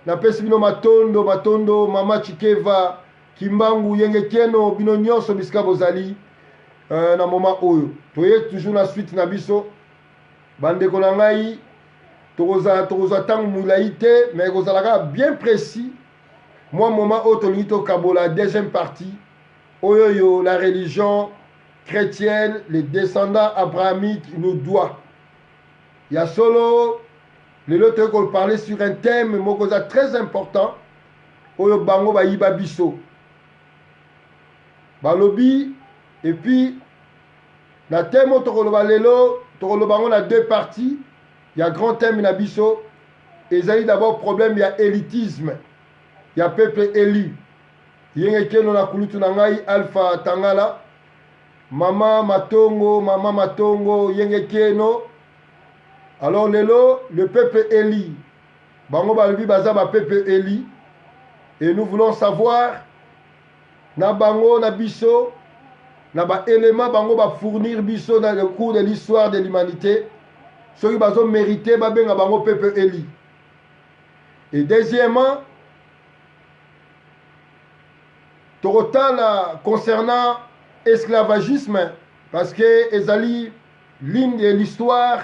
na pesi bino matondo mama Chikeva Kimbangu Yenge Keno bino nyonso bisika bozali na moment oyo toye toujours la suite na biso bandeko na ngai tokoza tangu mulai te mais kozalaka bien précis moi moment oyo tolingi tokabola deuxième partie oyo la religion chrétienne les descendants abrahamiques nous doit ya solo lelo tokoki parler sur un thème mokoza très important oyo bango bayiba biso balobi et puis na thème oyo tokoloba lelo tokoloba ngo na deux parties. Il y a grand thème na biso ezali d'abord problème ya élitisme ya peuple élu yenge keno na kulutu na ngai Alpha Tangala mama matongo yenge keno. Alors lelo le peuple élu bango balobi baza ba peuple élu et nous voulons savoir na bango na biso na ba élément bango ba fournir biso dans le cours de l'histoire de l'humanité ceux qui bazo mérité ba benga bango peuple élu. Et deuxièmement tokotala concernant esclavagisme parce que ezali ligne de l'histoire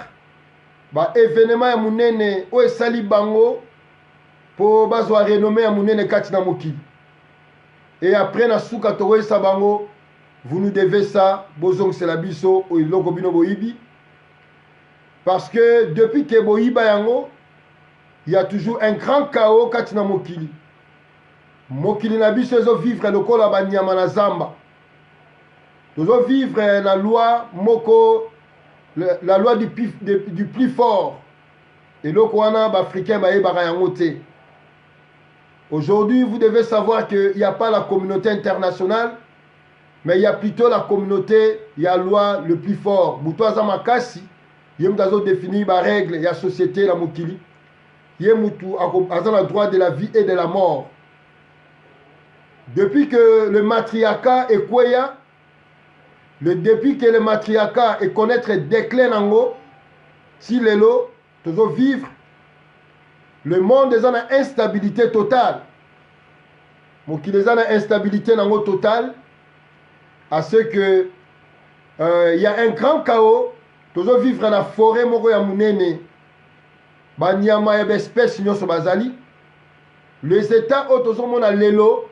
ba événement ya munene o esali bango po bazwa renommé ya munene kati na mokili. Et après na suka tokoyesa bango vous nous devez ça bozong c'est la biso o iloko bino boyibi parce que depuis que boyiba yango il y a toujours un grand chaos kati na mokili. Mokili na biso ezo vivre lokola banyama na zamba. Tozo vivre la loi moko la loi du plus fort. Et loko wana ba africain ba yebaka yango te. Aujourd'hui, vous devez savoir qu'il n'y a pas la communauté internationale, mais il y a plutôt la communauté, il y a la loi le plus fort. Boutouaza makasi, il y a défini les règles, il y a la société, la mokili. Il y a le droit de la vie et de la mort. Depuis que le matriarcat est quoi, depuis que le matriarcat est connaître déclin en haut, si les lots, toujours vivre, le monde est en instabilité totale. Donc il est en instabilité totale à ce que il y a un grand chaos. Toujours vivre dans la forêt moko ya munene. Banyama ya espèce nyonso bazali. Les états au toujours mona lelo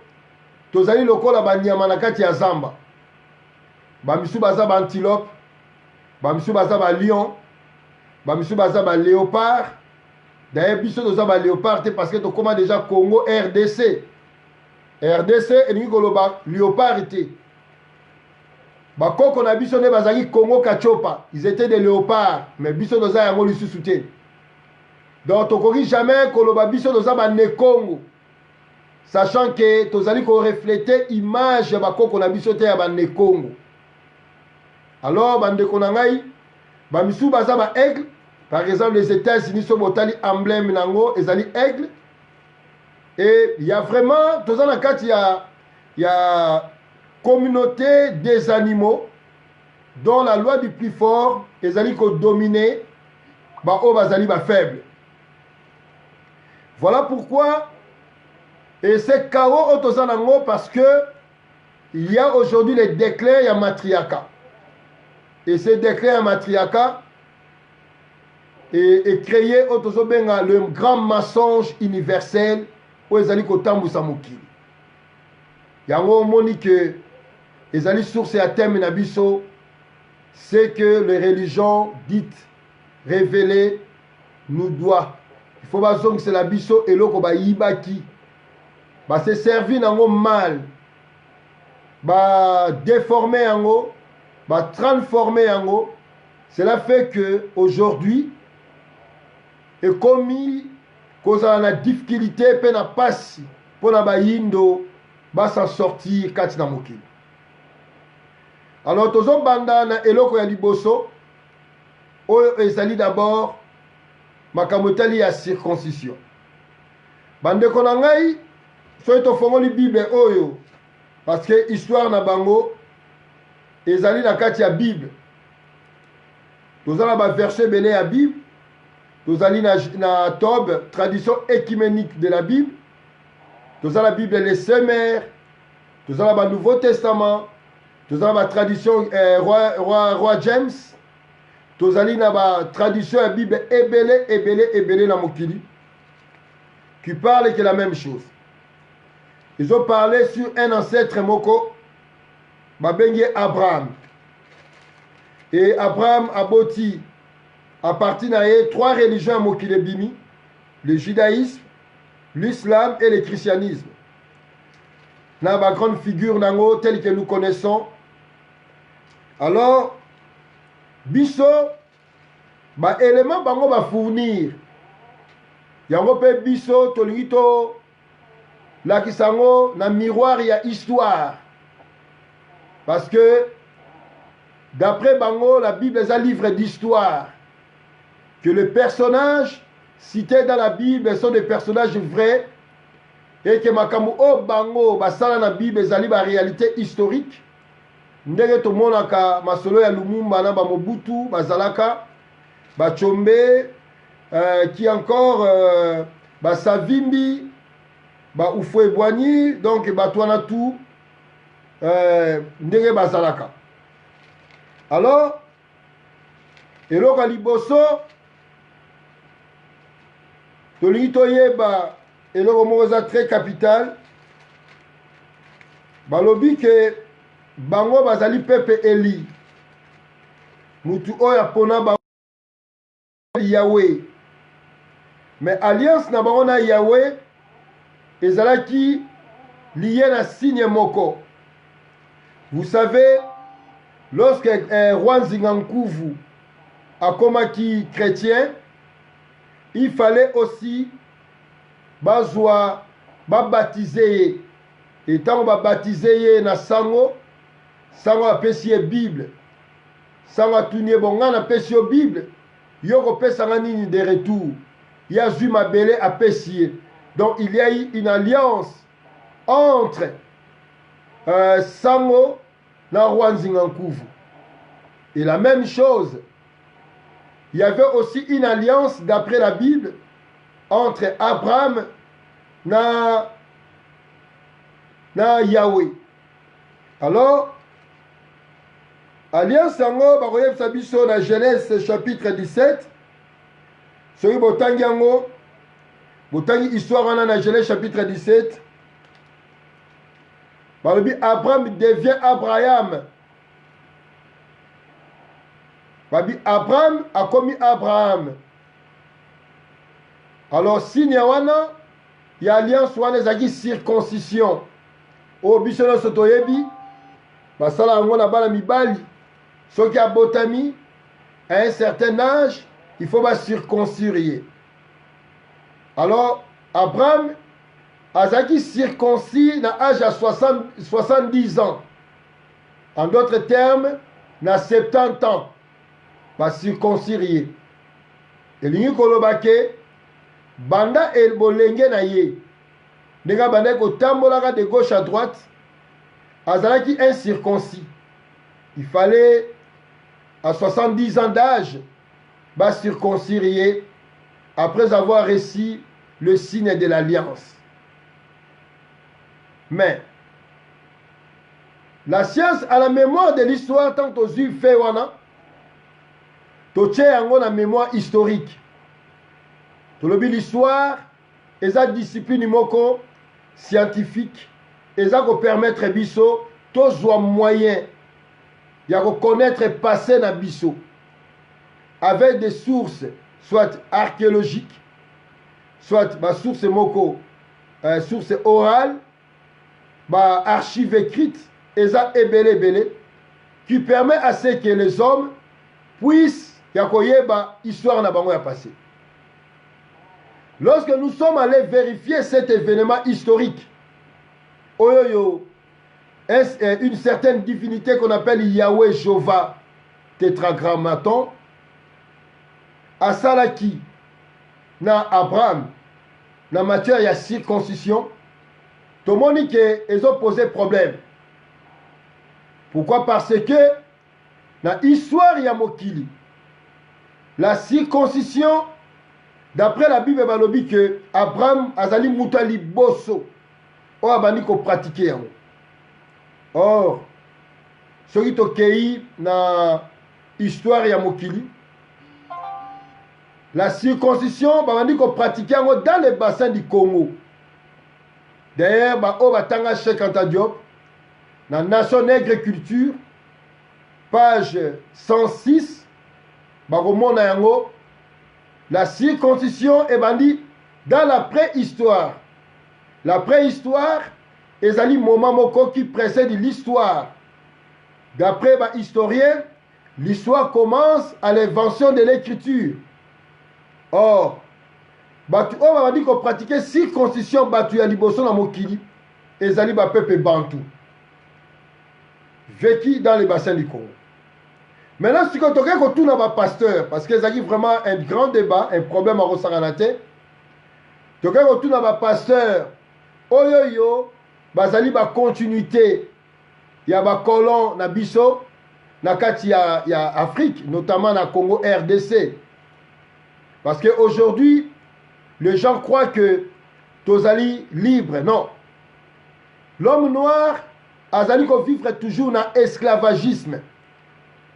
tozali lokola banyama na kati ya zamba. Bamisu baza ba antilope, bamisu baza ba lion, bamisu baza ba léopard. D'ailleurs, biso toza ba léopard parce que to koma déjà Congo RDC. RDC et ni koloba léopard était. Ba koko na biso ne bazali Congo Kachopa, ils étaient des léopards, mais biso toza yango lisusu te. Donc to koki jamais koloba biso toza ba ne Congo. Sachant que tozali ko refléter image ya ba koko na biso te ya ba ne Congo. Alors bande konangai ba misu baza ba aigle. Par exemple, les États-Unis sont botali emblème nango, ezali aigle. Et il y a vraiment, tout ça dans le cas, il y a communauté des animaux dont la loi du plus fort, ezali ko dominer, ba o bazali ba faible. Voilà pourquoi, et c'est chaos au toza nango parce que il y a aujourd'hui les déclins ya matriarcat. Et ces déclins ya matriarcat et créer le grand mensonge universel où ils allaient kotambu samukili. Yango moni que les alliés source à thème nabiso c'est que les religions dites révélées nous doivent. Il faut pas que c'est la biso et l'oko ba yibaki. Ba se servi nango mal. Ba déformer yango, ba transformer yango. Cela fait que aujourd'hui et comme il cause la difficulté pe na passe pour na bayindo ba s'en sortir kati na mokili. Alors tozo banda na eloko ya liboso oyo ezali d'abord makamotali ya circoncision. Bande ko na ngai so to fongoli Bible oyo parce que histoire na bango ezali na kati ya Bible. Tozo na ba verset belé ya Bible. tozali na Tob, tradition écuménique de la Bible. Tozali la Bible les Saints-Mères, tozali le Nouveau Testament, tozali la tradition roi James, tozali la tradition la Bible ebele na mokili, qui parle que la même chose. Ils ont parlé sur un ancêtre moko, babengi Abraham. Et Abraham a bâti à partir de 3 religions mokili bimi, le judaïsme, l'islam et le christianisme. Dans la grande figure nango telle que nous connaissons. Alors, biso, élément bango va fournir. Yango pe biso tolingito la kisango na miroir ya histoire. Parce que d'après bango, la Bible est un livre d'histoire. Que les personnages cités dans la Bible sont des personnages vrais et que makambo o bango basala na Bible ezali ba réalité historique. Ndenge to monaka masolo ya Lumumba na ba Mobutu bazalaka ba Tshombe qui encore ba Savimbi ba Houphouët-Boigny, donc ba twana tout ndenge bazalaka. Alors eloko liboso tolingi toyeba eloko moko eza très capital, balobi ke bango bazali pepe eli mutu oyo apona bango Yahweh, mais alliance na bango na Yahweh ezalaki lié na signe moko. Vous savez, lorsque roi Nzingankuvu akomaki chrétien, il fallait aussi bazwa babatiser. Et tant on baptiser na sango, sango apesi Bible, sango atunie bonga na pesi Bible, yoko pesa nini de retour, ya zuma belé apesi. Donc il y a eu une alliance entre sango na roi Nzingankuvu. Et la même chose, il y avait aussi une alliance d'après la Bible entre Abraham na Yahweh. Alors, alliance yango bakoyeb sabiso na Genèse chapitre 17. Soki botangi yango, botangi histoire wana na Genèse chapitre 17. Balobi Abraham devient Abraham. Babi Abraham a commis Abraham. Alors signe wana ya alliance wana ezaki circoncision. O bisono sotoyebi basala yango na bana mibali soki abotami à un certain âge, il faut ba circoncire. Alors Abraham azaki circoncis na âge à 70 ans. En d'autres termes, na 70 ans. Ba circoncire. Elingi koloba ke banda el bolenge na ye. Ndenge banda kotambolaka de gauche à droite, azalaki incirconcis. Il fallait à 70 ans d'âge ba circoncire après avoir reçu le signe de l'alliance. Mais la science à la mémoire de l'histoire tant aux yeux fait wana toche yango na mémoire historique. Tolobi l'histoire eza discipline moko scientifique eza ko permettre biso tozwa moyen ya ko connaître passé na biso avec des sources soit archéologiques, soit ba source moko source orale, ba archive écrite eza ebele qui permet à ce que les hommes puissent ya koyeba histoire na bango ya passé. Lorsque nous sommes allés vérifier cet événement historique, une certaine divinité qu'on appelle Yahweh Jova Tetragrammaton, asalaki na Abraham, na matière ya circoncision, tomoni que ils ont posé problème. Pourquoi? Parce que na histoire ya mokili, la circoncision D'après la Bible, balobi que Abraham azali mutali bosso. O abandi ko pratiquer yango. Or, soki tokei na histoire ya mokili, la circoncision babandi ko pratiquer yango dans le bassin du Congo. D'ailleurs, o batanga Cheikh Anta Diop na Nation Nègre Culture, page 106, bakomona yango. La circoncision est bandit dans la préhistoire. La préhistoire est un moment moko qui précède l'histoire. D'après les historiens, l'histoire commence à l'invention de l'écriture. Or, on va dire qu'on pratiquait circoncision batu ya liboso na mokili, ezali ba peuple bantou, vécu dans les bassins du Congo. Maintenant, si on a tout dans pasteur, parce que ça a vraiment un grand débat, un problème à Rosaranate, tu as tout dans pasteur, oyoyo, bazali ba continuité, il y a ba colon na biso, na kati ya Afrique, notamment na Congo RDC. Parce qu'aujourd'hui, les gens croient que tozali libre. Non. L'homme noir, azali ko vivre toujours dans l'esclavagisme.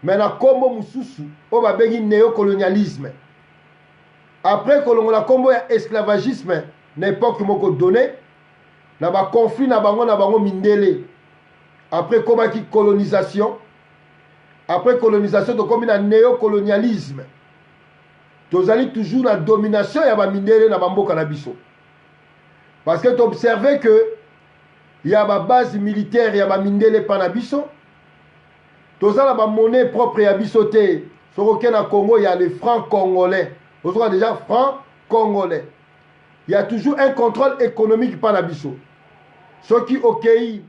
Mais na kombo mususu o babengi néocolonialisme. Après kolongola kombo ya esclavagisme n'époque moko donné na ba conflit na bango mindele. Après komaki colonisation. Après colonisation to komi na néocolonialisme. Tozali toujours na domination ya ba mindele na bamboka na biso. Parce que tu observes que il y a ba base militaire ya ba mindele pa na biso. Tout ça, la monnaie propre et abissoté. Sur aucun Congo, il y a les francs congolais. Vous savez déjà francs congolais. Il y a toujours un contrôle économique par l'abisso. Ceux qui au pays,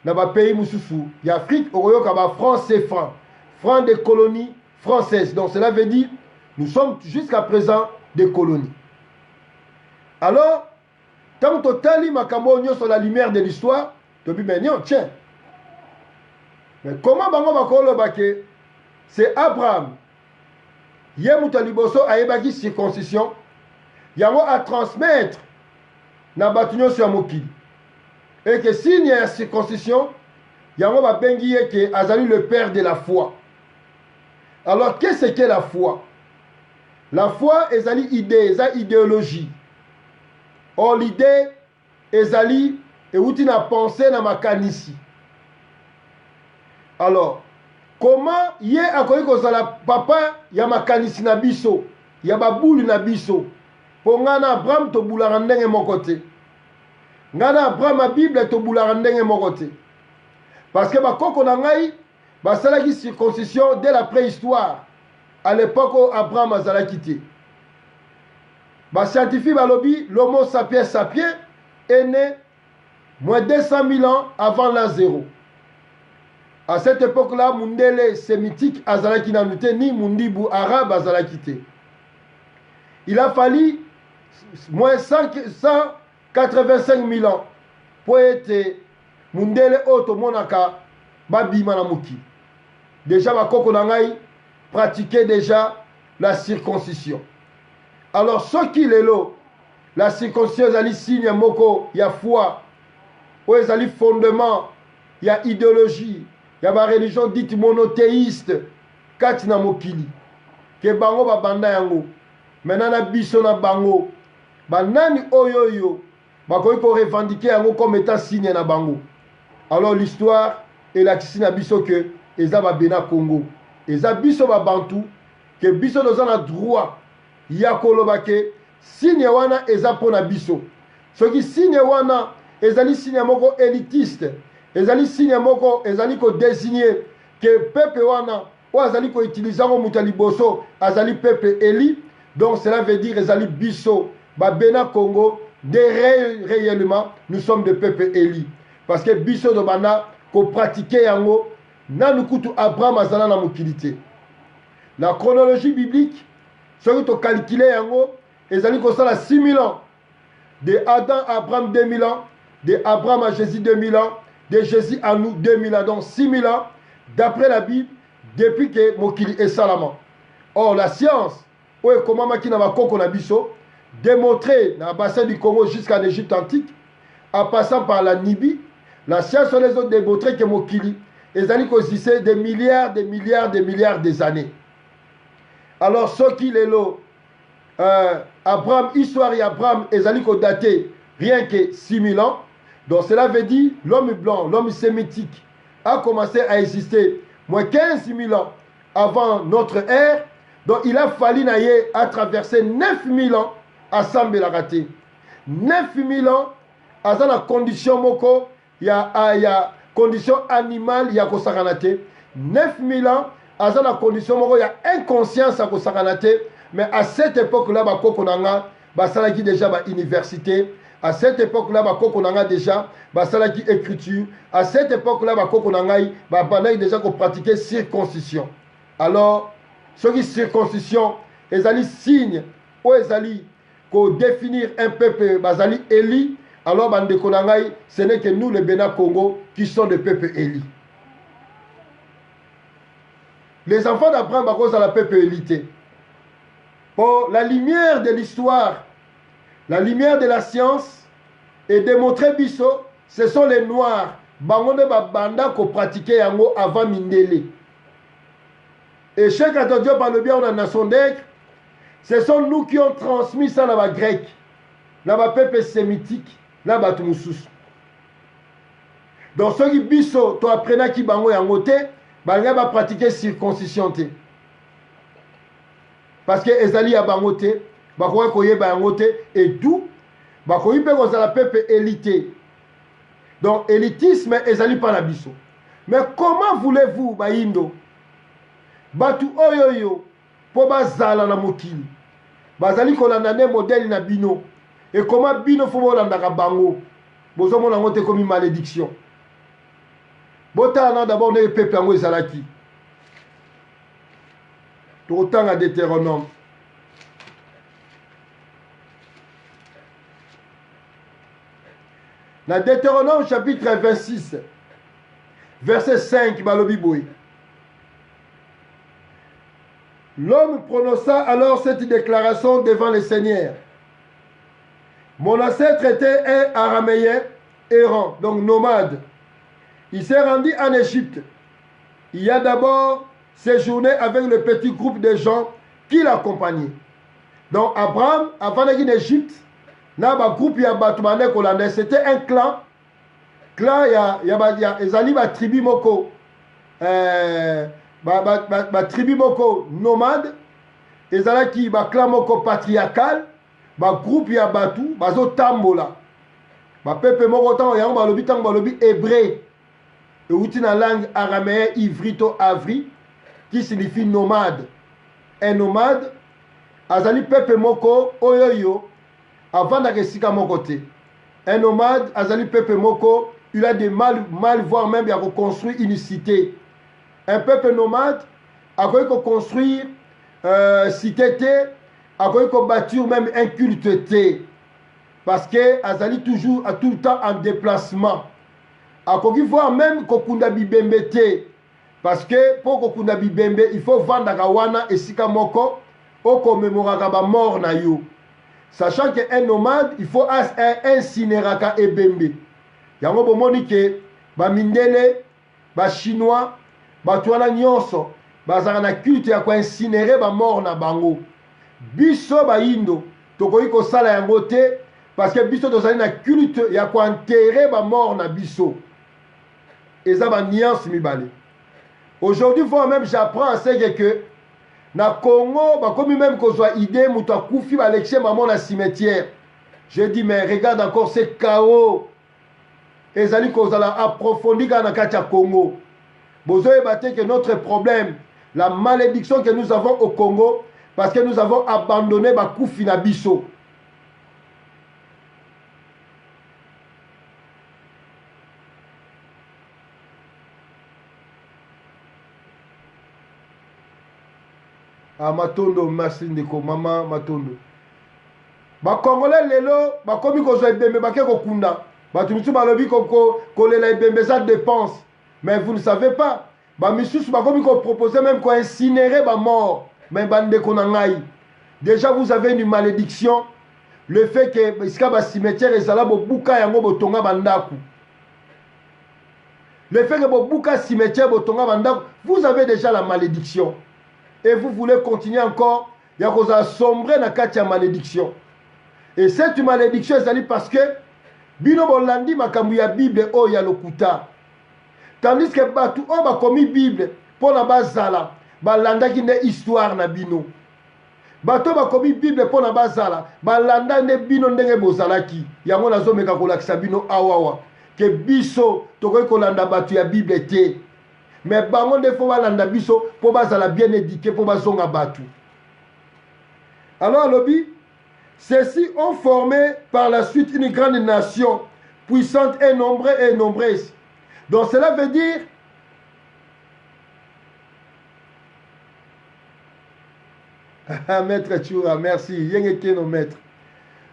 dans le pays Moussoussou, il y a Afrique, au Royaume, il y a francs CFA, francs des colonies françaises. Donc cela veut dire, nous sommes jusqu'à présent des colonies. Alors, tant que tu as dit sur la lumière de l'histoire, tu as dit, mais non, tiens. Mais comment bango bakolo bake? C'est Abraham. Yemuta liboso aebaki circoncision. Yango à transmettre na batunyo sur mokili. Et que s'il y a circoncision, yango ba bengi que azali le père de la foi. Alors qu'est-ce que la foi? La foi ezali idée, ezali idéologie. Or l'idée ezali euti na pensée na makanisi. Alors, comment yé akoki kozala papa ya makanisi na biso, ya babulu na biso, po ngana Abraham to bulaka ndenge moko te. Ngana Abraham a Bible to bulaka ndenge moko te. Parce que bakoko na ngai basalaki circoncision dès la préhistoire, à l'époque où Abraham azalaki te. Ba scientifique balobi l'homo sapiens sapiens est né moins 200 000 ans avant l'an zéro. À cette époque-là, Mundele sémitique azalaki nanute ni Mundibu arabe azalaki te. Il a fallu moins 185 000 ans pour être Mundele otomonaka babima na muki. Déjà bakoko na ngai pratiquaient déjà la circoncision. Alors ce qui est là, la circoncision ezali signe moko ya foi, ou ezali fondement, il y a idéologie. Il y a une religion dite monothéiste, kati na mokili. Ke bango ba banda yango. Maintenant na biso na bango. Banani oyoyo. Bakoki ko revendiquer yango comme étant signe na bango. Alors l'histoire est la na biso que eza ba bena Congo. Eza biso ba bantu que biso doza na droit ya koloba ke signe wana eza pona biso. Soki signe wana ezali signe moko élitiste. Ezali signe moko ezali ko désigner que peuple wana ou azali ko utiliser ngo mutali boso azali peuple éli. Donc cela veut dire ezali biso ba bena Congo de réellement nous sommes des peuples éli parce que biso do bana ko pratiquer yango nanu kutu Abraham azala na mokilité. La chronologie biblique soki to calculer yango ezali ko sala 6000 ans de Adam à Abraham 2000 ans, de Abraham à Jésus 2000 ans, de Jésus à nous 2000 ans, donc 6000 ans, d'après la Bible, depuis que Mokili est Salama. Or, la science, comment makina bakoko na biso, démontré dans le bassin du Congo jusqu'en Égypte antique, en passant par la Libye, la science les autres démontré que Mokili, ils allaient exister des milliards des années. Alors, ce qui est là, Abraham, histoire et Abraham, ils allaient dater rien que 6000 ans. Donc, cela veut dire l'homme blanc, l'homme sémitique, a commencé à exister moins 15 000 ans avant notre ère. Donc, il a fallu à traverser 9000 ans à Sambela-Raté. 9000 ans, à la condition moko, il y a condition animale, il y a Kosaranate. 9000 ans, à la condition moko, il y a inconscience à Kosaranate. Mais à cette époque-là, Kokonanga, Basalaki déjà université. À cette époque-là, Kokonanga déjà, Basalaki écriture. À cette époque-là, Kokonanga, déjà qu'on pratiquait circoncision. Alors, ce qui circoncision, ils allaient signe, ou ils allaient définir un peuple, Basali Eli. Alors, ce n'est que nous, les Bénin Congo, qui sont des peuples Eli. Les enfants d'Abraham, à la peuple élité. Pour la lumière de l'histoire, la lumière de la science, et démontrer biso, ce sont les noirs. Bangonde banda ko pratiquer yango avant Mindele. Et chaque attention par le bien on a nation d'aigle, ce sont nous qui ont transmis ça dans la grec, dans le peuple sémitique, dans le Moussus. Donc ceux qui biso, to apprenant qui bango yangote, banga va pratiquer circoncision. Parce que ezali ya bangote, bakoye koye bangote et d'où bakoye pe ko la peuple élité. Donc élitisme ezali pas na biso. Mais comment voulez-vous baindo batu oyoyo po bazala na mokili bazali kolanda ne modèle na bino et comment bino fo bolanda ka bango bozo mona ngote comme malédiction botana d'abord ne peuple ngo ezalaki to autant à Deutéronome na Deutéronome chapitre 26 verset 5 balobi boy. L'homme prononça alors cette déclaration devant le Seigneur. Mon ancêtre était un araméen errant, donc nomade. Il s'est rendu en Égypte. Il a d'abord séjourné avec le petit groupe de gens qui l'accompagnaient. Donc Abraham, avant d'aller en Égypte, groupe c'était un clan. Clan, il y a Ezali, tribu moko. Tribu moko nomade ezalaki clan moko patriarcal groupe ya batu bazo tambola pepe moko tango yango balobi hébreu euti na langue araméen ivrito avri qui signifie nomade. Un nomade azali pepe moko oyoyo avant d'akesika moko te. Un nomade azali pepe moko il a de mal voire même ya reconstruire une cité. Un peuple nomade a construire cité, a bâtir même un culte. Parce que Azali toujours à tout le temps en déplacement. A voir même Kokunda Bibembe. Parce que pour Kokunda Bibembe, il faut vendre Gawana et Sikamoko au commémorer ba mort na yo. Sachant qu'un nomade, il faut incinérer et Bembe. Yango bomoni ke ba mindele, ba chinois, batuana nyonso bazala na culte ya koincinere ba mort na bango. Biso ba indo tokoki kosala yango te parce que biso tozali na culte ya koenterrer ba mort na biso. Eza ba nuance mibale. Aujourd'hui fois même j'apprends à ce que na Congo bakomi même kozwa idée mutu akufi ba lexer maman na cimetière. Je dis mais regarde encore ce chaos. Ezali kozala approfondi na kati ya Congo. Vous avez battu que notre problème, la malédiction que nous avons au Congo, parce que nous avons abandonné Bakoufi na biso. Ah, Matondo, merci Ndeko, maman Matondo. Congolais lelo, bakomi kozwa ebembe bake kokunda. Batumutu balobi kolela ebembe ça dépense. Mais vous ne savez pas. Misusu bakomi ko proposer même ko incinérer ba mort. Mais bande konangai. Déjà vous avez une malédiction. le fait que iska ba cimetière ezala bobuka yango botonga bandaku. Le fait que bobuka cimetière botonga bandaku, vous avez déjà la malédiction. Et vous voulez continuer encore, il y a cause à sombrer na kati ya malédiction. Et cette malédiction ezali parce que bino bolandi makambu ya Bible o ya lokuta. Tandis que batu o ba komi Bible pona bazala balandaki ne histoire na bino. Bato ba komi Bible pona bazala balanda ne bino ndenge bozalaki. Yango nazomeka kolakisa bino awawa ke biso tokoki kolanda batu ya Bible te. Mais bango nde fo balanda biso po bazala bien éduqué po bazonga batu. Alors lobi, ceux-ci ont formé par la suite une grande nation puissante et nombreuse. Donc cela veut dire Maître Tchoura, merci. Yengeke no maître.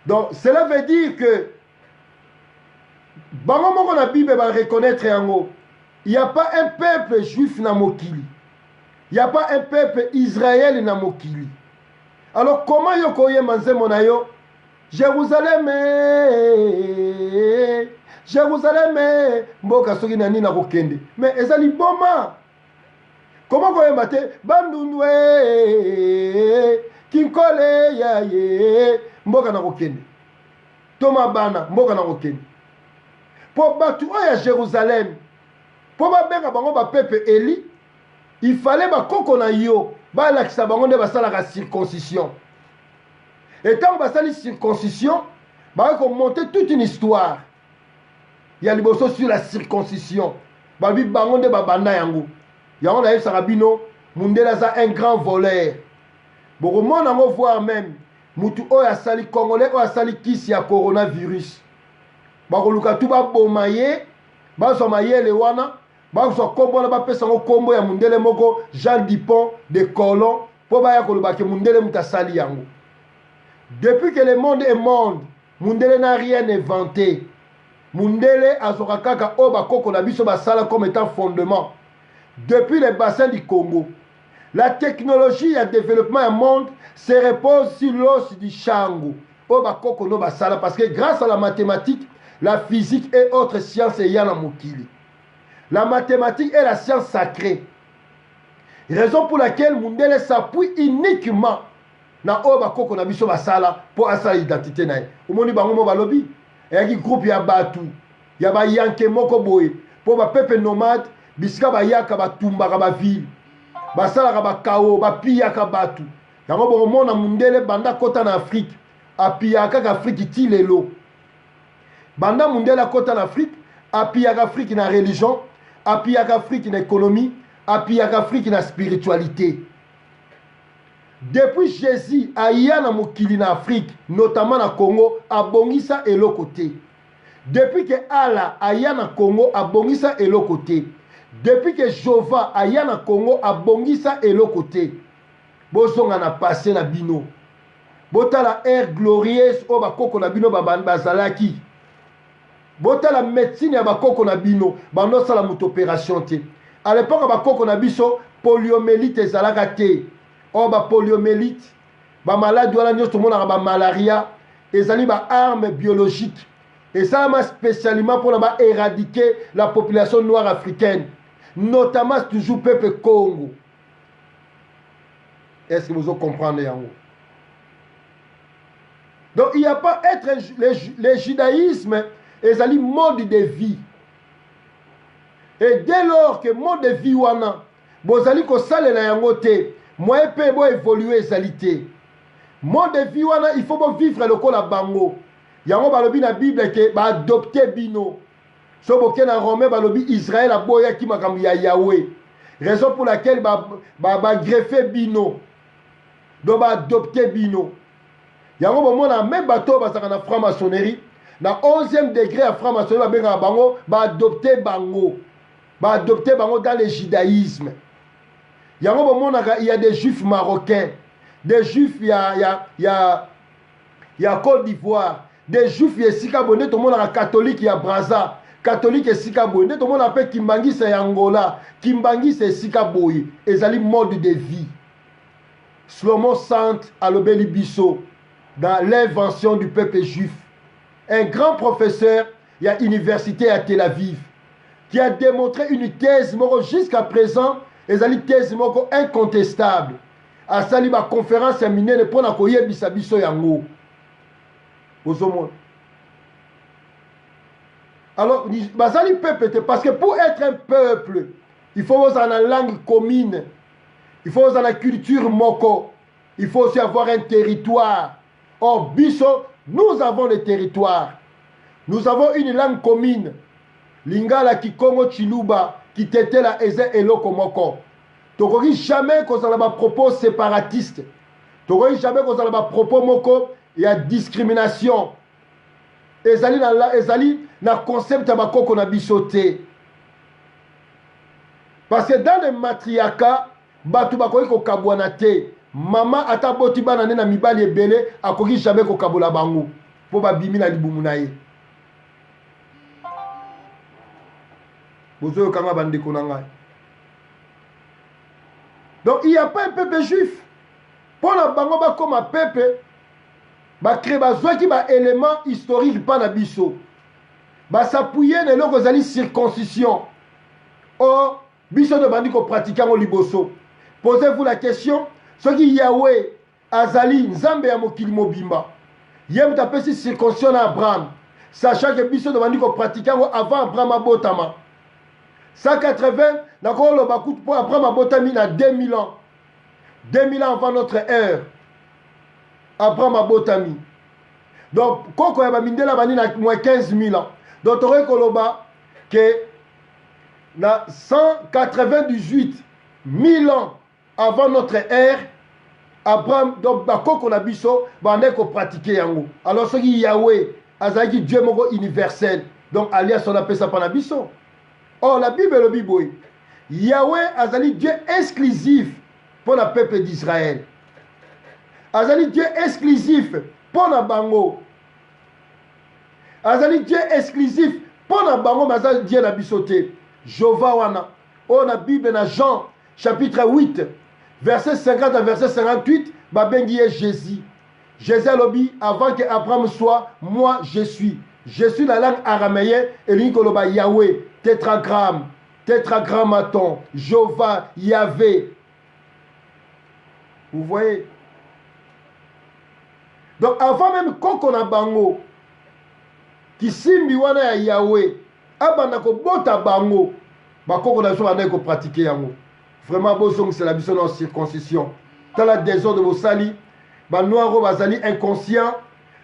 Donc cela veut dire que bango moko na Bible va reconnaître yango. Il n'y a pas un peuple juif na mokili. Il n'y a pas un peuple israélien na mokili. Alors comment yokoye manzemo na yo? Jérusalem, Jérusalem, mboka soki na nini na kokende. Mais ezali boma. Comment koyemba te? Bandundwe, kinkole ya ye, mboka na kokende. Toma bana, mboka na kokende. Po batu oya Jérusalem, po babenga bango ba pepe Eli, il fallait ba koko na yo, ba lakisa bango nde basalaka circoncision. Et tant que basali circoncision, ba ko monter toute une histoire. Il y a liboso sur la circoncision. Ba bi bango nde ba banda yango. Yango na yebisaka bino, mundela za un grand voleur. Bokomona ngo voir même mutu oyo asali congolais oyo asali kisi ya coronavirus. Bakoluka tu baboma ye, bazwa mayele wana, bazwa kombo na bapesa ngo kombo ya mundele moko Jean Dupont de Colon po baya koloba ke mundele mutasali yango. Depuis que le monde est monde, mundele n'a rien inventé. Mundele azoka kaka o bakoko na biso basala comme étant fondement. Depuis les bassins du Congo, la technologie et le développement du monde se repose sur l'os du Chango. O bakoko no basala parce que grâce à la mathématique, la physique et autres sciences ayant mokili. La mathématique est la science sacrée. Raison pour laquelle Mundele s'appuie uniquement na o bakoko na biso basala pour asala identité na ye. Omoni bango mo balobi, eyaki groupe ya batu, ya ba yanke moko boye, pour ba peuple nomade, bisika ba yaka ba tumbaka ba ville. Basala ba kao, ba piyaka batu. Yango bongo mona Mundele banda kota na Afrique, apiyaka ka Afrique ti lelo. Banda Mundele kota na Afrique, apiyaka Afrique na religion, apiyaka Afrique na économie, apiyaka Afrique na spiritualité. Depuis Jésus aya na mokili na Afrique, notamment na Congo, abongisa eloko te. Depuis que Allah aya na Congo, abongisa eloko te. Depuis que Jova aya na Congo, abongisa eloko te. Bozonga na passé na bino. Bota la ère glorieuse o bakoko na bino bazalaki. Bota la médecine ya bakoko na bino, bando sala muto opération te. À l'époque bakoko na biso poliomyélite ezalaka te. O ba poliomyélite, ba maladie wana nyonso mona ba malaria, ezali ba arme biologique. Et ça m'a spécialement pour ba éradiquer la population noire africaine, notamment toujours peuple Congo. Est-ce que vous comprenez yango? Donc il n'y a pas être le judaïsme ezali mode de vie. Et dès lors que mode de vie wana bozali ko salela yango te, moi pe bo évoluer ezali te. Mode de vie wana il faut bo vivre lokola bango. Yango balobi na Bible ke ba adopter bino. So boke na Romain balobi Israël aboya ki makambo ya Yahweh. Raison pour laquelle ba greffer bino. Donc ba adopter bino. Yango bomona même bato basaka na franc-maçonnerie. Na 11e degré à franc-maçonnerie ba benga bango ba adopter bango. Ba adopter bango dans le judaïsme. Yango bomona il y a des juifs marocains, des juifs il y a Côte d'Ivoire, des juifs il y a sika bonde tout le monde catholique il y a Brazza, catholique et sika bonde tout le monde appelle Kimbangi c'est Angola, Kimbangi c'est sika boy, ezali mode de vie. Slomo Sant alobeli biso. dans l'invention du peuple juif. Un grand professeur, il y a université à Tel Aviv, qui a démontré une thèse jusqu'à présent, une thèse incontestable. À sali ba conférence minene pour na koyebisa biso yango. Alors, basali peuple, parce que pour être un peuple, il faut avoir une langue commune, il faut avoir une culture moko, il faut aussi avoir un territoire. Or, biso, nous avons le territoire. Nous avons une langue commune. Lingala Kikongo Chiluba, qui t'était la Eze Eloko Moko. Tokoki jamais qu'on a des propos séparatistes. Tokoki jamais qu'on a des propos moko, il y a discrimination. Ezali na concept ya bakoko na bisoté. Parce que dans le matriarcat, batu bakoki ko kabwana te. Mama ata boti bana na mibali ebele akoki jamais ko kabola bango. Po ba bimi na libumu na ye. Bozo kanga bandeko na ngai. Donc il n'y a pas un peuple juif. Pour la bango ba comme un peuple, ba créer besoin qui ba élément historique pas na biso. Ba s'appuyer ne loko zali circoncision. Or biso de bandi ko pratiquer en liboso. Posez-vous la question, ce qui Yahweh azali nzambe ya mokili mobimba. Yem tapesi circoncision à Abraham, sachant que biso de bandi ko pratiquer avant Abraham abotama. 180, d'accord, le Bakout pour Abraham Abotami à 2000 ans. 2000 ans avant notre ère. Abraham Abotami. Donc, Koko Yabamindela Bani na moins 15 000 ans. Donc, Toré Koloba, que na 198 000 ans avant notre ère, Abraham, donc, Koko Nabiso, Bane ko pratiquer yango. Alors, ce qui Yahweh, Azaki Dieu Mogo universel. Donc, alias, on appelle ça Panabiso. Or, la Bible est le Bible. Yahweh azali Dieu exclusif pour le peuple d'Israël. Azali Dieu exclusif pour le bango. Azali Dieu exclusif pour le bango, mais azali Dieu na bisoté. Jova wana. Oh, la Bible na Jean, chapitre 8, verset 50 à verset 58, babengi Jésus. Jésus a lobby avant que Abraham soit, moi je suis. Je suis la langue araméenne et l'ingoloba Yahweh. Tétragramme, tétragrammaton, Jova, Yahvé. Vous voyez? Donc avant même qu'on a bango, qui simbi wana ya Yahweh, abanda ko bota bango, bakoko na jour ko pratiquer yango. Vraiment bozong c'est la mission en circoncision. Dans la désordre de Bosali, ba noiro bazali inconscient,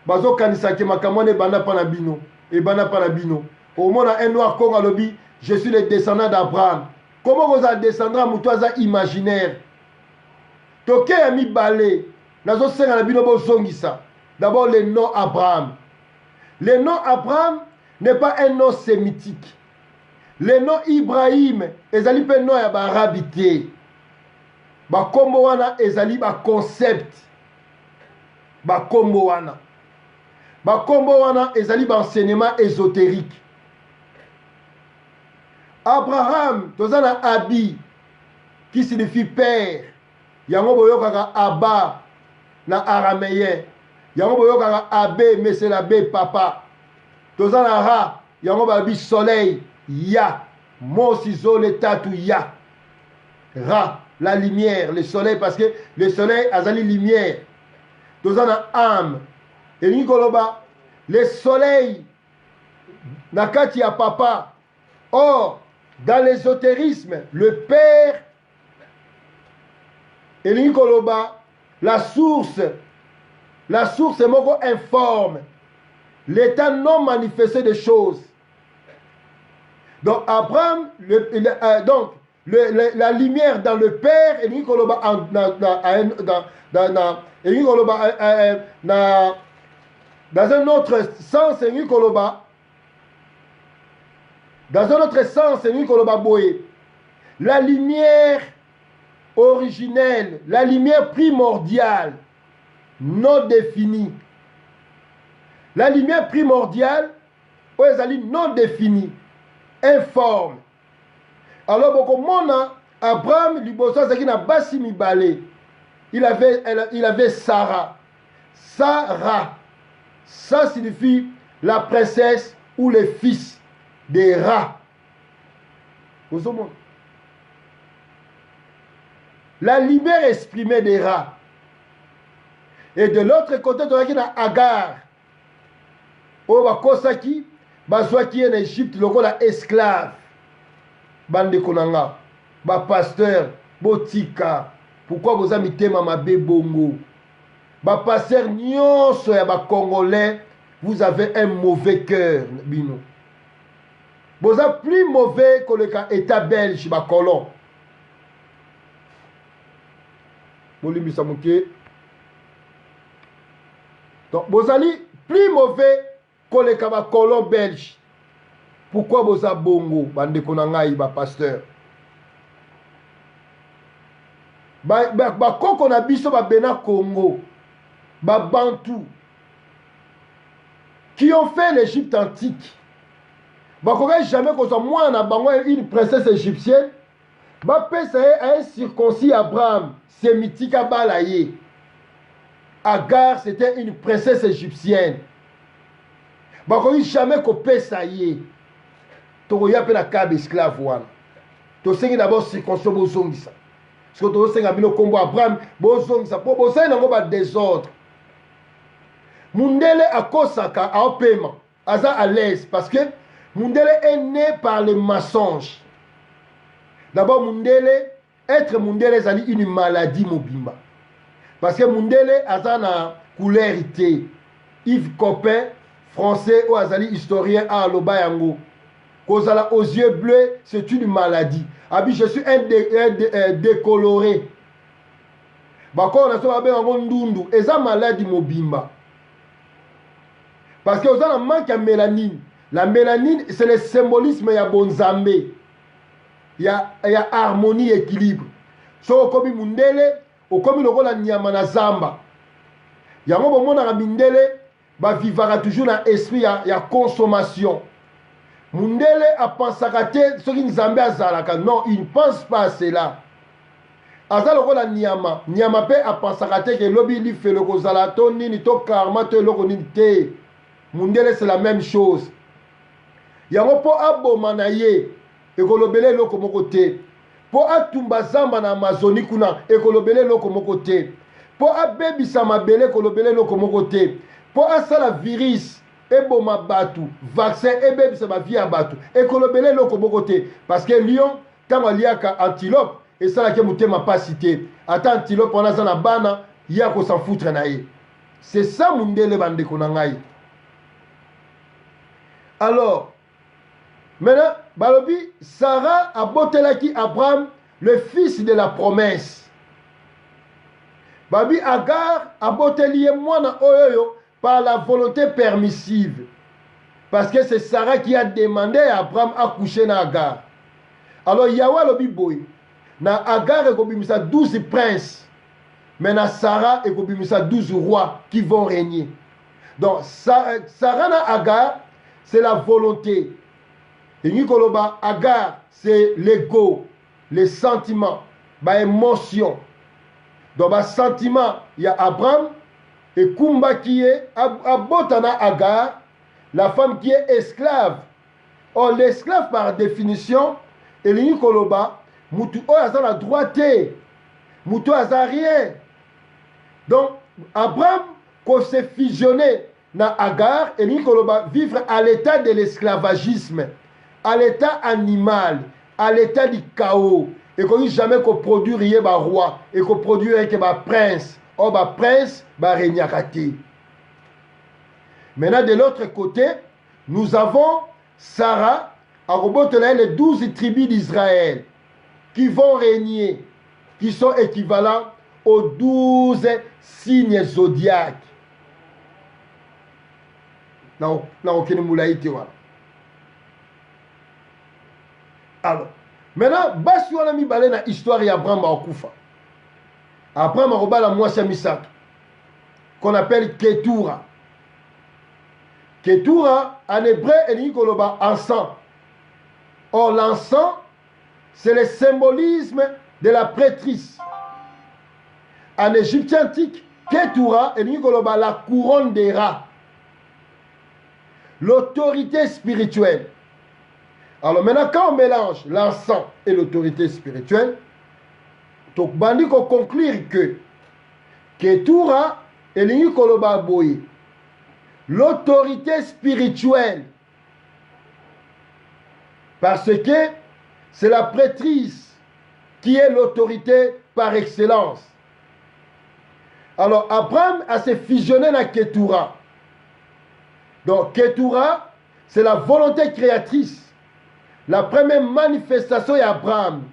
bazo kanisa ke makamone banda pana bino et banda pana bino. Au monde un noir Congo lobby, je suis le descendant d'Abraham. Comment vous êtes descendant moutoisa imaginaire? Toke a mis balé. Nazo senga na bino bo zongisa. D'abord le nom Abraham. Le nom Abraham n'est pas un nom sémitique. Le nom Ibrahim, ezali pe nom ya ba arabité. Ba kombo wana ezali ba concept. Ba kombo wana. Ba kombo wana ezali ba enseignement ésotérique. Abraham, tozana Abi, qui signifie père. Yango boyokaka Abba, na araméen. Yango boyokaka Abe, mais c'est la B, papa. Tozana Ra, yango babi soleil, Ya. Mosizo le tatu Ya. Ra, la lumière, le soleil, parce que le soleil azali lumière. Tozana âme. Et Nikoloba, le soleil, nakati ya papa. Or, dans l'ésotérisme, le Père et l'Inkoloba, la source est moko informe, l'état non manifesté des choses. Donc Abraham, la lumière dans le Père et l'Inkoloba dans un autre sens, et l'Inkoloba. Dans un autre sens, c'est la lumière originelle, la lumière primordiale, non définie. La lumière primordiale, non définie, informe. Alors, Abraham, il avait Sarah. Sarah. Ça signifie la princesse ou le fils des rats. La lumière exprimée des rats. Et de l'autre côté, il y a Agar. Oh, bakosaki, bazwaki en Égypte, lokola esclave. Bande konanga, ba pasteur, botika. Pourquoi vous avez mis mabe bongo? Ba pasteur nyonso ya ba Congolais, vous avez un mauvais cœur, bino. Vous avez plus mauvais que le État belge, ba colon. Bolimi Samouké. Donc, vous allez plus mauvais que le colon belge. Pourquoi vous avez bongo, bande konangai, ba pasteur? Ba koko na biso ba bena Congo, ba Bantou, qui ont fait l'Égypte antique. Ba koka jamais qu'on soit moi na bango une princesse égyptienne. Ba pesa a un circoncis Abraham, sémitique à Balaye. Agar c'était une princesse égyptienne. Ba koka jamais qu'on pesa yé. To ya pe na cab esclave wana. To sengi d'abord circoncis bozongisa. Parce que tu as un combo Abraham, bozong ça pour bosser dans le désordre. Mundele a kosaka a paiement, aza à l'aise parce que Mundele est né par le mensonge. D'abord Mundele, être Mundele c'est une maladie mobimba. Parce que Mundele aza na couleur ité. Yves Copin, français ou azali historien à Lobayango. Kozala aux yeux bleus, c'est une maladie. Abi, je suis un décoloré. Bako, on a un ndundu. Et ça, maladie mobimba. Parce que vous avez un manque de mélanine. La mélanine, c'est le symbolisme, il y a bonzambe. Il y a harmonie, équilibre. So, comme mundele, ou comme le rôle nyama na zamba. Il y a un moment où mindele, va vivre toujours dans l'esprit, il y a consommation. Mundele a pensé que ce qui nous a mis non, il ne pense pas à cela. Azal ko la nyama, nyama pe a pensé que lobby li fait le kozalato ni to karma to loko ni te. Mundele c'est la même chose. Yango po aboma na ye ekolobele loko moko te. Po atumba zamba na Amazonie kuna ekolobele loko moko te. Po abebisa mabele ekolobele loko moko te. Po asala virus eboma batu, vaccin ebebisa ba vie batu. Ekolobele loko moko te parce que lion tant liaka antilope et ça la ke mutema pas cité. Ata antilope on a ça na bana yako s'en foutre na ye. C'est ça mundele bande konangai. Alors maintenant, Balobi, Sarah a botelaki Abraham, le fils de la promesse. Babi Agar a botelié mwana oyoyo par la volonté permissive. Parce que c'est Sarah qui a demandé à Abraham d'accoucher na Agar. Alors Yahweh lobi boy, na Agar ekobimisa 12 princes. Mais na Sarah ekobimisa 12 rois qui vont régner. Donc Sarah na Agar, c'est la volonté. Et Nikoloba, Agar, c'est l'ego, les sentiments, les émotions. Dans les sentiments, il y a Abraham et Kumba qui est Abotana Agar, la femme qui est esclave. Or, l'esclave, par définition, et Nikoloba, Moutou Oazan la droité, Moutou Azan rien. Donc, Abraham, quand s'est fusionné dans Agar, et Nikoloba, vivre à l'état de l'esclavagisme. À l'état animal, à l'état du chaos, et qu'on dit jamais qu'on produit rien par roi, et qu'on produit rien que par prince, or par prince, par régnacate. Maintenant, de l'autre côté, nous avons Sarah, à Robotela, les 12 tribus d'Israël, qui vont régner, qui sont équivalents aux 12 signes zodiaques. Non, aucune moulaïté, voilà. Alors, maintenant, basi wana mi balé na histoire ya Abraham Akufa. Abraham a la moitié Misak, qu'on appelle Ketura. Ketura, en hébreu, elle dit encens. Or, l'encens, c'est le symbolisme de la prêtrise. En Égypte antique, Ketura et la couronne des rats. L'autorité spirituelle. Alors maintenant, quand on mélange l'encens et l'autorité spirituelle, donc bandi qu'on conclure que Ketura et boye. L'autorité spirituelle. Parce que c'est la prêtrise qui est l'autorité par excellence. Alors Abraham a se fusionné dans Ketura. Donc Ketura, c'est la volonté créatrice. La première manifestation d'Abraham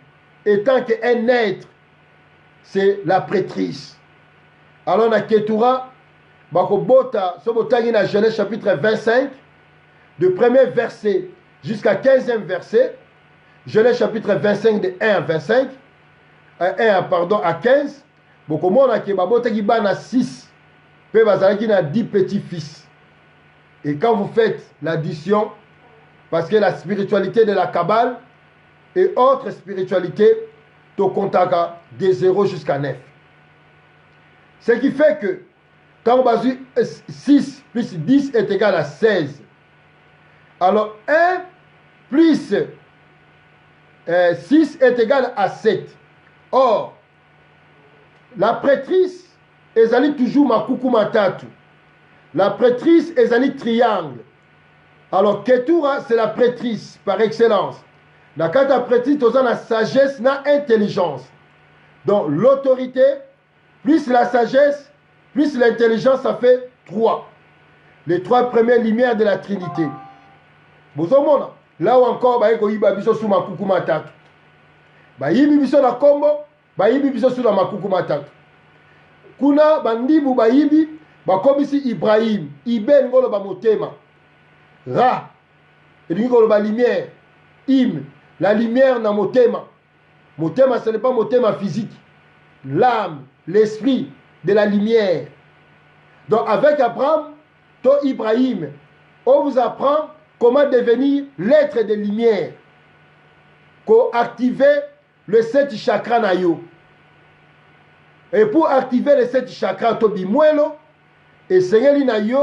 étant qu'un être, c'est la prêtrise. Alors dans Ketura, Bakobota, Sobotangi dans Genèse chapitre 25, de premier verset jusqu'à 15e verset, Genèse chapitre 25 de 1 à 25, à 15, Bokomona ki babotaki bana 6, pe bazalaki na 10 petits-fils. Et quand vous faites l'addition, parce que la spiritualité de la Kabbale et autres spiritualités, to comptaka de 0 jusqu'à 9. Ce qui fait que quand on base 6 plus 10 est égal à 16. Alors 1 plus 6 est égal à 7. Or, la prêtrise ezali toujours makuku matatu. La prêtrise ezali triangle. Alors Ketura c'est la prêtrise par excellence. La kata prêtrise toza na sagesse na intelligence. Donc l'autorité plus la sagesse plus l'intelligence, ça fait 3. Les 3 premières lumières de la Trinité. Bozomona, là où encore baeko yiba biso sous makuku matatu. Ba yibi biso na kombo, ba yibi biso sous la makuku matatu. Kuna bandibu ba yibi bakomisi Ibrahim, ibe ngolo ba motema. Ra, ngolo ba lumière. Im, la lumière na motema. Motema ce n'est pas motema physique. L'âme, l'esprit de la lumière. Donc avec Abraham, to Ibrahim, on vous apprend comment devenir l'être de lumière. Pour activer le 7 chakras na yo. Et pour activer le 7 chakras to bimwelo, et seigneur na yo,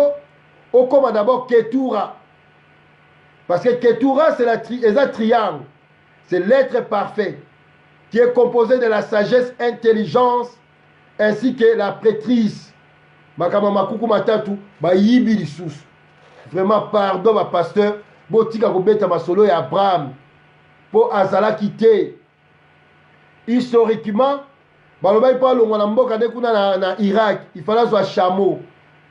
on commence d'abord Ketura. Parce que Ketura c'est la triangle. C'est l'être parfait qui est composé de la sagesse, intelligence ainsi que la prêtrise. Vraiment, pardon, ma pasteur. Botika kobeta masolo ya Abraham. Pour Azala quitter. Historiquement, baloba ipa longo na mboka nekuna na Irak, il fallait soit chameau.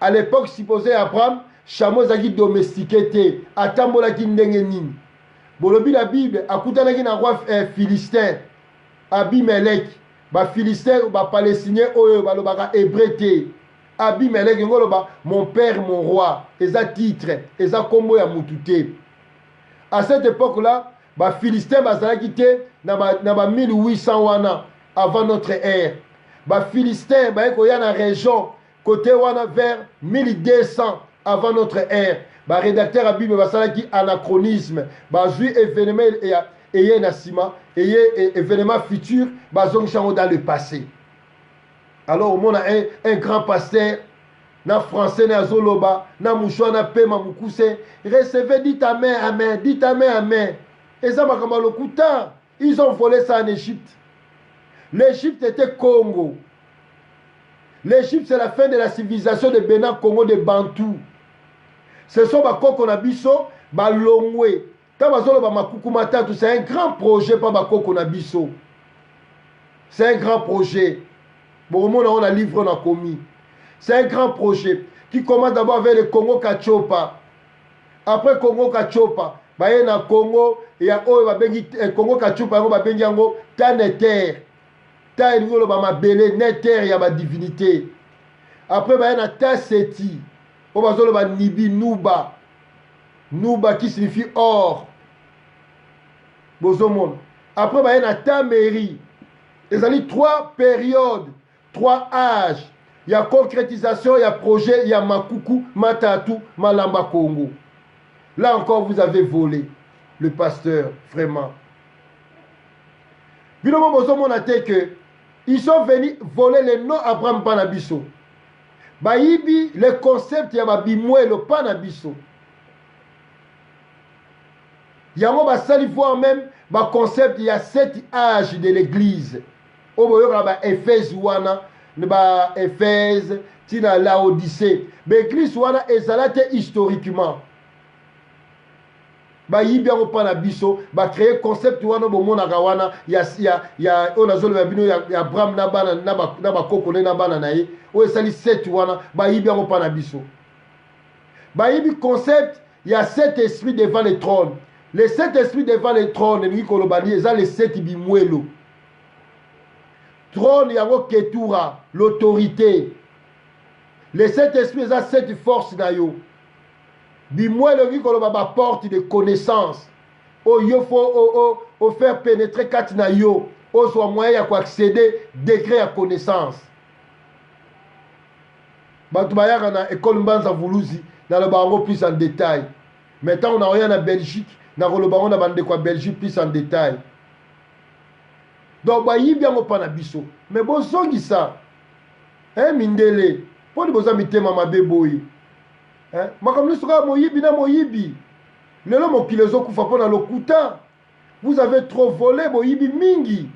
À l'époque, supposé Abraham, chameau zaki domestiqué, atambola ki ndenge nini. Bolobi la Bible, akutana ki na roi philistin, Abimelech. Ba Philistin ou ba Palestinien oyo ba lobaka hébreu. Abimelech ngolo ba mon père mon roi, eza titre, eza kombo ya mututé. À cette époque-là, ba Philistin bazalaki te na ba 1800 wana avant notre ère. Ba Philistin ba ko ya na région côté wana vers 1200 avant notre ère. Ba rédacteur à Bible basalaki anachronisme, ba jui événement et nasima et événement futur bazong dans le passé. Alors au monde un grand pasteur na français na zoloba na mouchwa na pema mukuse recevez dit amen amen dit amen amen et ça makamba lokuta ils ont volé ça en Égypte. L'Égypte était Congo. L'Égypte c'est la fin de la civilisation de Bénin Congo de Bantou. Ce sont bakoko na biso ba longwe. C'est un grand projet pour Bakoko Nabiso. C'est un grand projet. Bon, on a un livre, on a commis. C'est un grand projet qui commence d'abord avec le Congo Kachopa. Après Congo Kachopa, il y a Congo, il y a Congo Kachopa, il y a Taneter. Taneter, il y a la divinité. Après, il y a Taseti. Il y a Nibi Nuba. Nuba qui signifie or. Après, il y a Tameri. Il y a 3 périodes, 3 âges. Il y a concrétisation, il y a projet, il y a Makuku, Matatu, Malamba Congo. Là encore, vous avez volé le pasteur, vraiment. Ils sont venus voler le nom Abraham Panabiso. bayibi le concept ya babimwelo pa na biso yango basali voir même baconcept ya 7 âge de l'église oyo boyoka baefese wana baefese tina laodicée baeglise wana ezala te historiquement bayibi yango mpa na biso bacreye concept wana bomonaka wana ya oyo nazoloba bino ya abraham na bakoko ne na bana na ye oyo esali 7 wana bayibi yango mpa na biso bayibi concept ya 7 esprits devant le trône les 7 esprits devant le trône elingi koloba nini eza les 7 bimwelo trône yango ketura l'autorité les 7 esprits eza 7 forces na yo bimwelo elingi koloba baporte de connaissance oyo faut faire pénétrer kati na yo ozwa moyen ya koaccéder degré ya connaissance bato bayaka na école mbanza vuluzi naloba yango plus en détail maintenant on a oya na Belgique nakoloba yango na bandeko ya Belgique plus en détail donc bayibi yango mpa na biso mais bozongisa mindele mponi boza mitema mabe boye makambo nyonso kaka moyibi na moyibi lelo mokili ezokufa mpo na lokuta vous avez trop volé boyibi mingi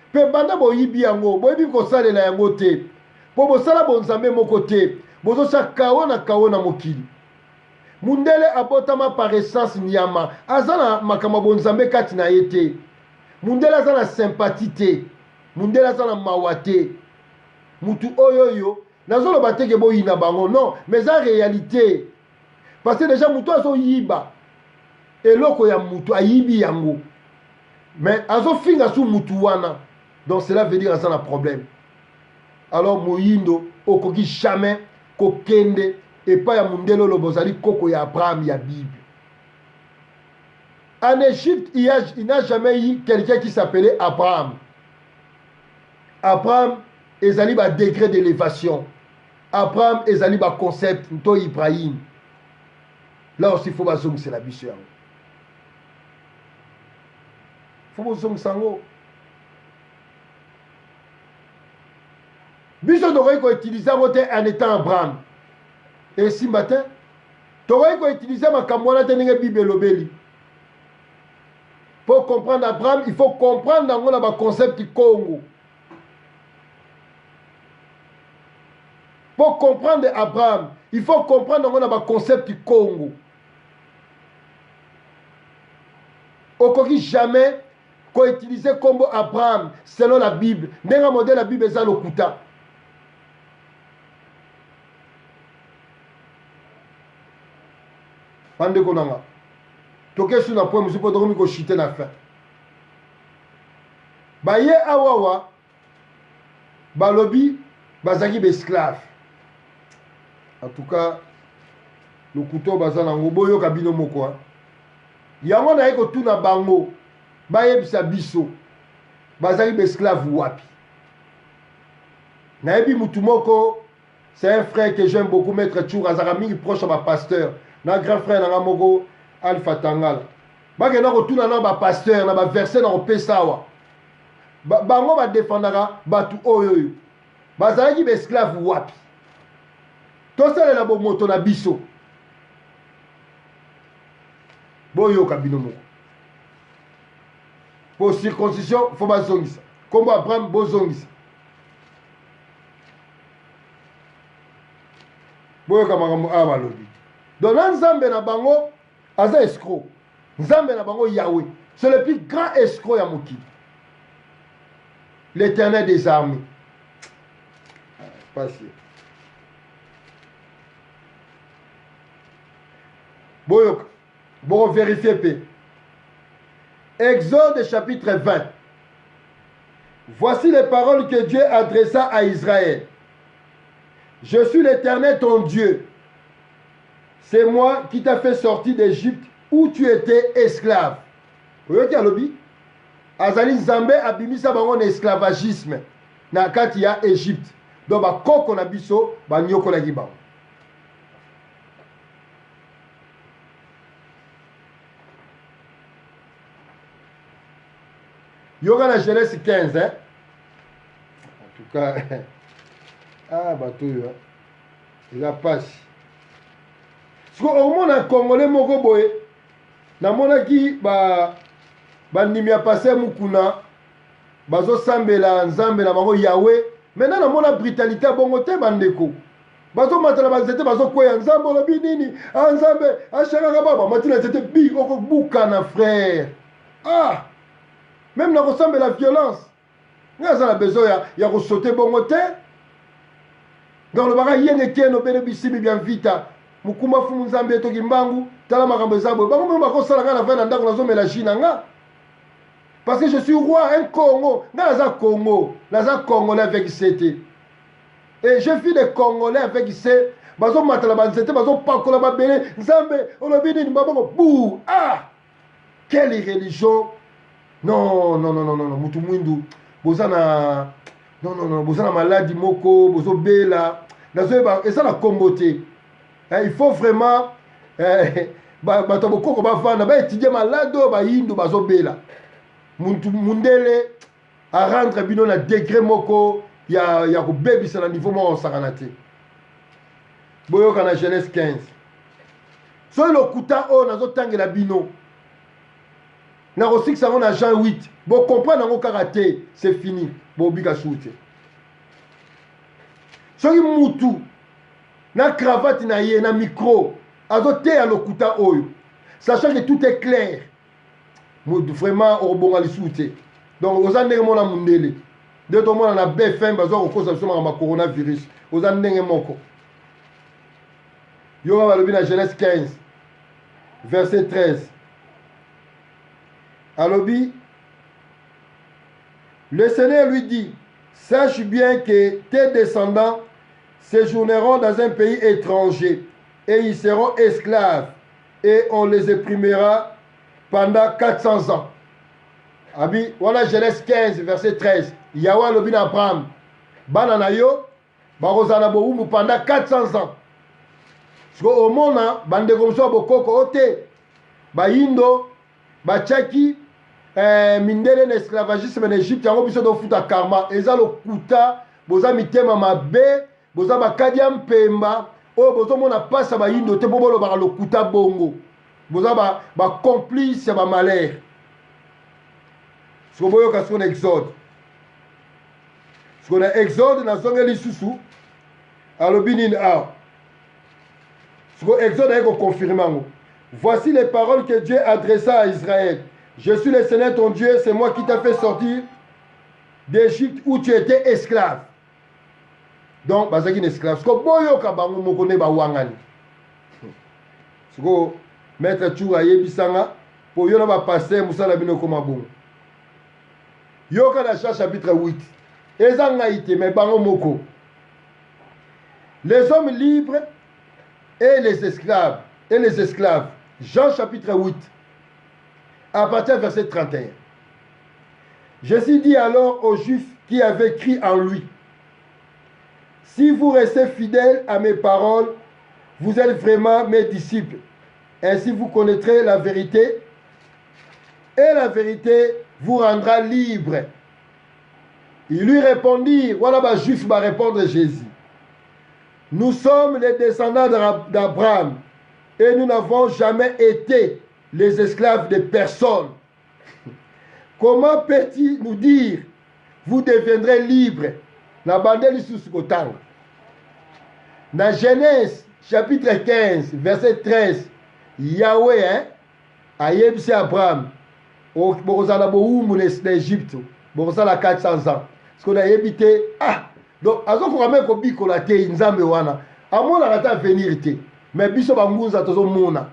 mpe banda boyibi yango boyebi kosalela yango te mpo bosala bonzambe moko te bozosa kawo na mokili mundele abotama par essence nyama aza na makambo bonzambe kati na ye te mundele aza na sympathie te mundele aza na mawa te mutu oyoyo nazoloba teke boyina bango non mais eza réalité parce que déjà mutu azoyiba eloko ya mutu ayibi yango mais azofinga su mutu wana donc cela veut dire aza na problème alors moyindo okoki jamais kokende epai ya mundele oyo bozali koko ya Abraham ya Bible. En Égypte, il n'a jamais eu quelqu'un qui s'appelait Abraham. Abraham ezali ba degré d'élévation. Abraham ezali ba concept nto Ibrahim. Là aussi faut bazongisa la biso yango. Faut bazongisa yango. Biso devrait utiliser en étant Abraham. Et si matin, tu aurais utilisé ma camouana de Bible lobeli. Pour comprendre Abraham, il faut comprendre dans le concept du Congo. Pour comprendre Abraham, il faut comprendre dans le concept du Congo. Aucun jamais qu'on utilise comme Abraham selon la Bible. N'est-ce modèle la Bible est le kuta. Pande konanga. Toke sur na point monsieur pour dormir ko chiter na fin. Ba ye awawa balobi bazaki be esclave. En tout cas le couteau bazana ngoboyo kabino moko. Yango na eko tuna bango ba yebisa biso bazaki be esclave wapi. Na yebi mutu moko c'est un frère que j'aime beaucoup maître Tchour azara mingi proche à ma pasteur. Na grand frère na moko Alpha Tangala. Bake na kotuna na ba pasteur na ba verset na opesawa. Bango ba défendaka batu oyo. Bazalaki be esclave wapi. Tosalela bo moto na biso. Boyo kabino moko. Pour circoncision faut bazongisa. Kombo Abraham bozongisa. Boyo kamakambo abalobi. Donc nzambe na bango aza escroc. Nzambe na bango Yahweh. C'est le plus grand escroc ya mokili. L'Éternel des armées. Pas sûr. Boyo, bon vérifier peu. Exode chapitre 20. Voici les paroles que Dieu adressa à Israël. Je suis l'Éternel ton Dieu. C'est moi qui t'a fait sortir d'Égypte où tu étais esclave. Vous voyez Alobi? Azali Nzambe abimisa bango na esclavagisme na kati ya Égypte. Donc ba koko na biso ba nyoko la giba. Yoga na Genèse 15 hein. En tout cas ah bateau hein. eza pasi siko omona congolais moko boye namonaki bandimi ya pase mukuna bazosambela nzambe na bango yawe maintenant namona brutalité ya bongo te bandeko bazomatala banzete bazokweya nzambe olobi nini nzambe ashakaka baba matina nzete bi okobukana frère même nakosambela violence nga aza na besoin ya kosote bongo te nga olobaka yenge keno bene bisimi bya vita mukuma fumu nzambe etoki mbangu tala makambo eza boye bango meme bakosala nga na vai na ndako nazomela ji na nga parce que je suis roi un Congo nga naza Congo naza congolais avec CT et je vis des congolais avec C bazomatala banzete bazopakola babele nzambe olobi nini babongo bou quelle religion non mutu mwindu boza na non boza na maladie moko bozobela nazoyeba eza na kombo te il faut vraiment bato bokoko bavanda baétudie malade oyo bayindo bazobela mundele arendre bino na degré moko ya kobebisa na niveau moko osakana te boyoka na Genèse 15 soki lokuta oyo nazotangela bino nakosikisa yango na Jean 8 bocomprendre yango kaka te c'est fini bobika su te soki mutu na cravate na ye na micro azoteya lokuta oyo sachant que tout est clair vraiment okobonga lisusu te donc oza ndenge mona mundele nde tomona na BFM bazwa kokosa biso makambo ya coronavirus oza ndenge moko yo balobi na Genèse 15 verset 13 alobi le Seigneur lui dit sache bien que tes descendants séjourneront dans un pays étranger et ils seront esclaves et on les opprimera pendant 400 ans. Abi, voilà Genèse 15, verset 13. Yahweh alobi na Abraham, bana na yo, bakozala boumu pendant 400 ans. Siko omona, bande komso bokoko ote, bayindo, bachaki, mindele na esclavagisme en Égypte, yango biso do futa karma, eza lokuta, boza mitema mabe, boza bakadia mpemba, oyo bozomona pasa bayindo te po bolobaka lokuta bongo. Boza ba complice ya ba malheur. Siko boyoka siko na Exode. Siko na Exode na zongeli susu alobi nini awa. Siko Exode ayeko confirmer ngo. Voici les paroles que Dieu adressa à Israël. Je suis le Seigneur ton Dieu, c'est moi qui t'ai fait sortir d'Égypte où tu étais esclave. Donc bazaki esclave. Siko boyoka bango moko ne ba wangani. Siko Maître Tchoura yebisanga pour yona ba passer musala bino koma bongo. Yoka na Jean chapitre 8. Ezanga ite me bango moko. Les hommes libres et les esclaves. Jean chapitre 8. À partir du verset 31. Jésus dit alors aux Juifs qui avaient cru en lui: si vous restez fidèles à mes paroles, vous êtes vraiment mes disciples. Ainsi vous connaîtrez la vérité et la vérité vous rendra libre. Ils lui répondirent, voilà les Juifs va répondre Jésus: nous sommes les descendants d'Abraham et nous n'avons jamais été les esclaves de personne. Comment peut-il nous dire vous deviendrez libres? La bandeli sous kotanga. Dans Genèse chapitre 15 verset 13, Yahweh a yebisi Abraham bokozala boumu l'Égypte bokozala 400 ans. Ce qu'on a yebité donc azokoka me kobikola te nzambe wana amona ta venir te mais biso bangunza tozomona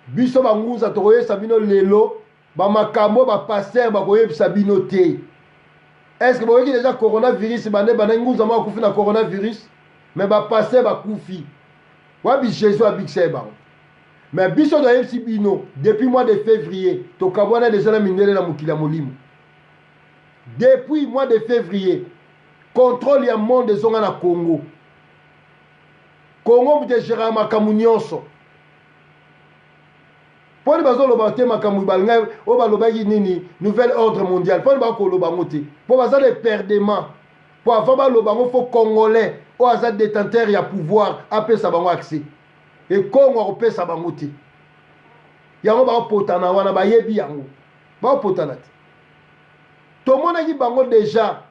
biso bangunza tokoyesa bino lelo bamakambo bapaster bakoyebisa bino te. Est-ce que vous voyez déjà coronavirus bande ngunza mwa kufi na coronavirus mais bapaster bakufi wabi Jésus abikse bango. Mais biso do yebisi bino depuis mois de février tokabwana déjà na mindele na mokila molimo. Depuis mois de février contrôle ya monde zonga na Congo. Congo mute gérant makamu nyonso. Poni bazo loba te makamu balnga o balobaki nini nouvel ordre mondial. Poni ba ko loba ngote. Po baza de perdement. Po avant ba loba ngo fo congolais o aza détenteur ya pouvoir apesa bango accès et Congo opesa bango te yango baopotana wana bayebi yango baopotana te tomonaki bango déjà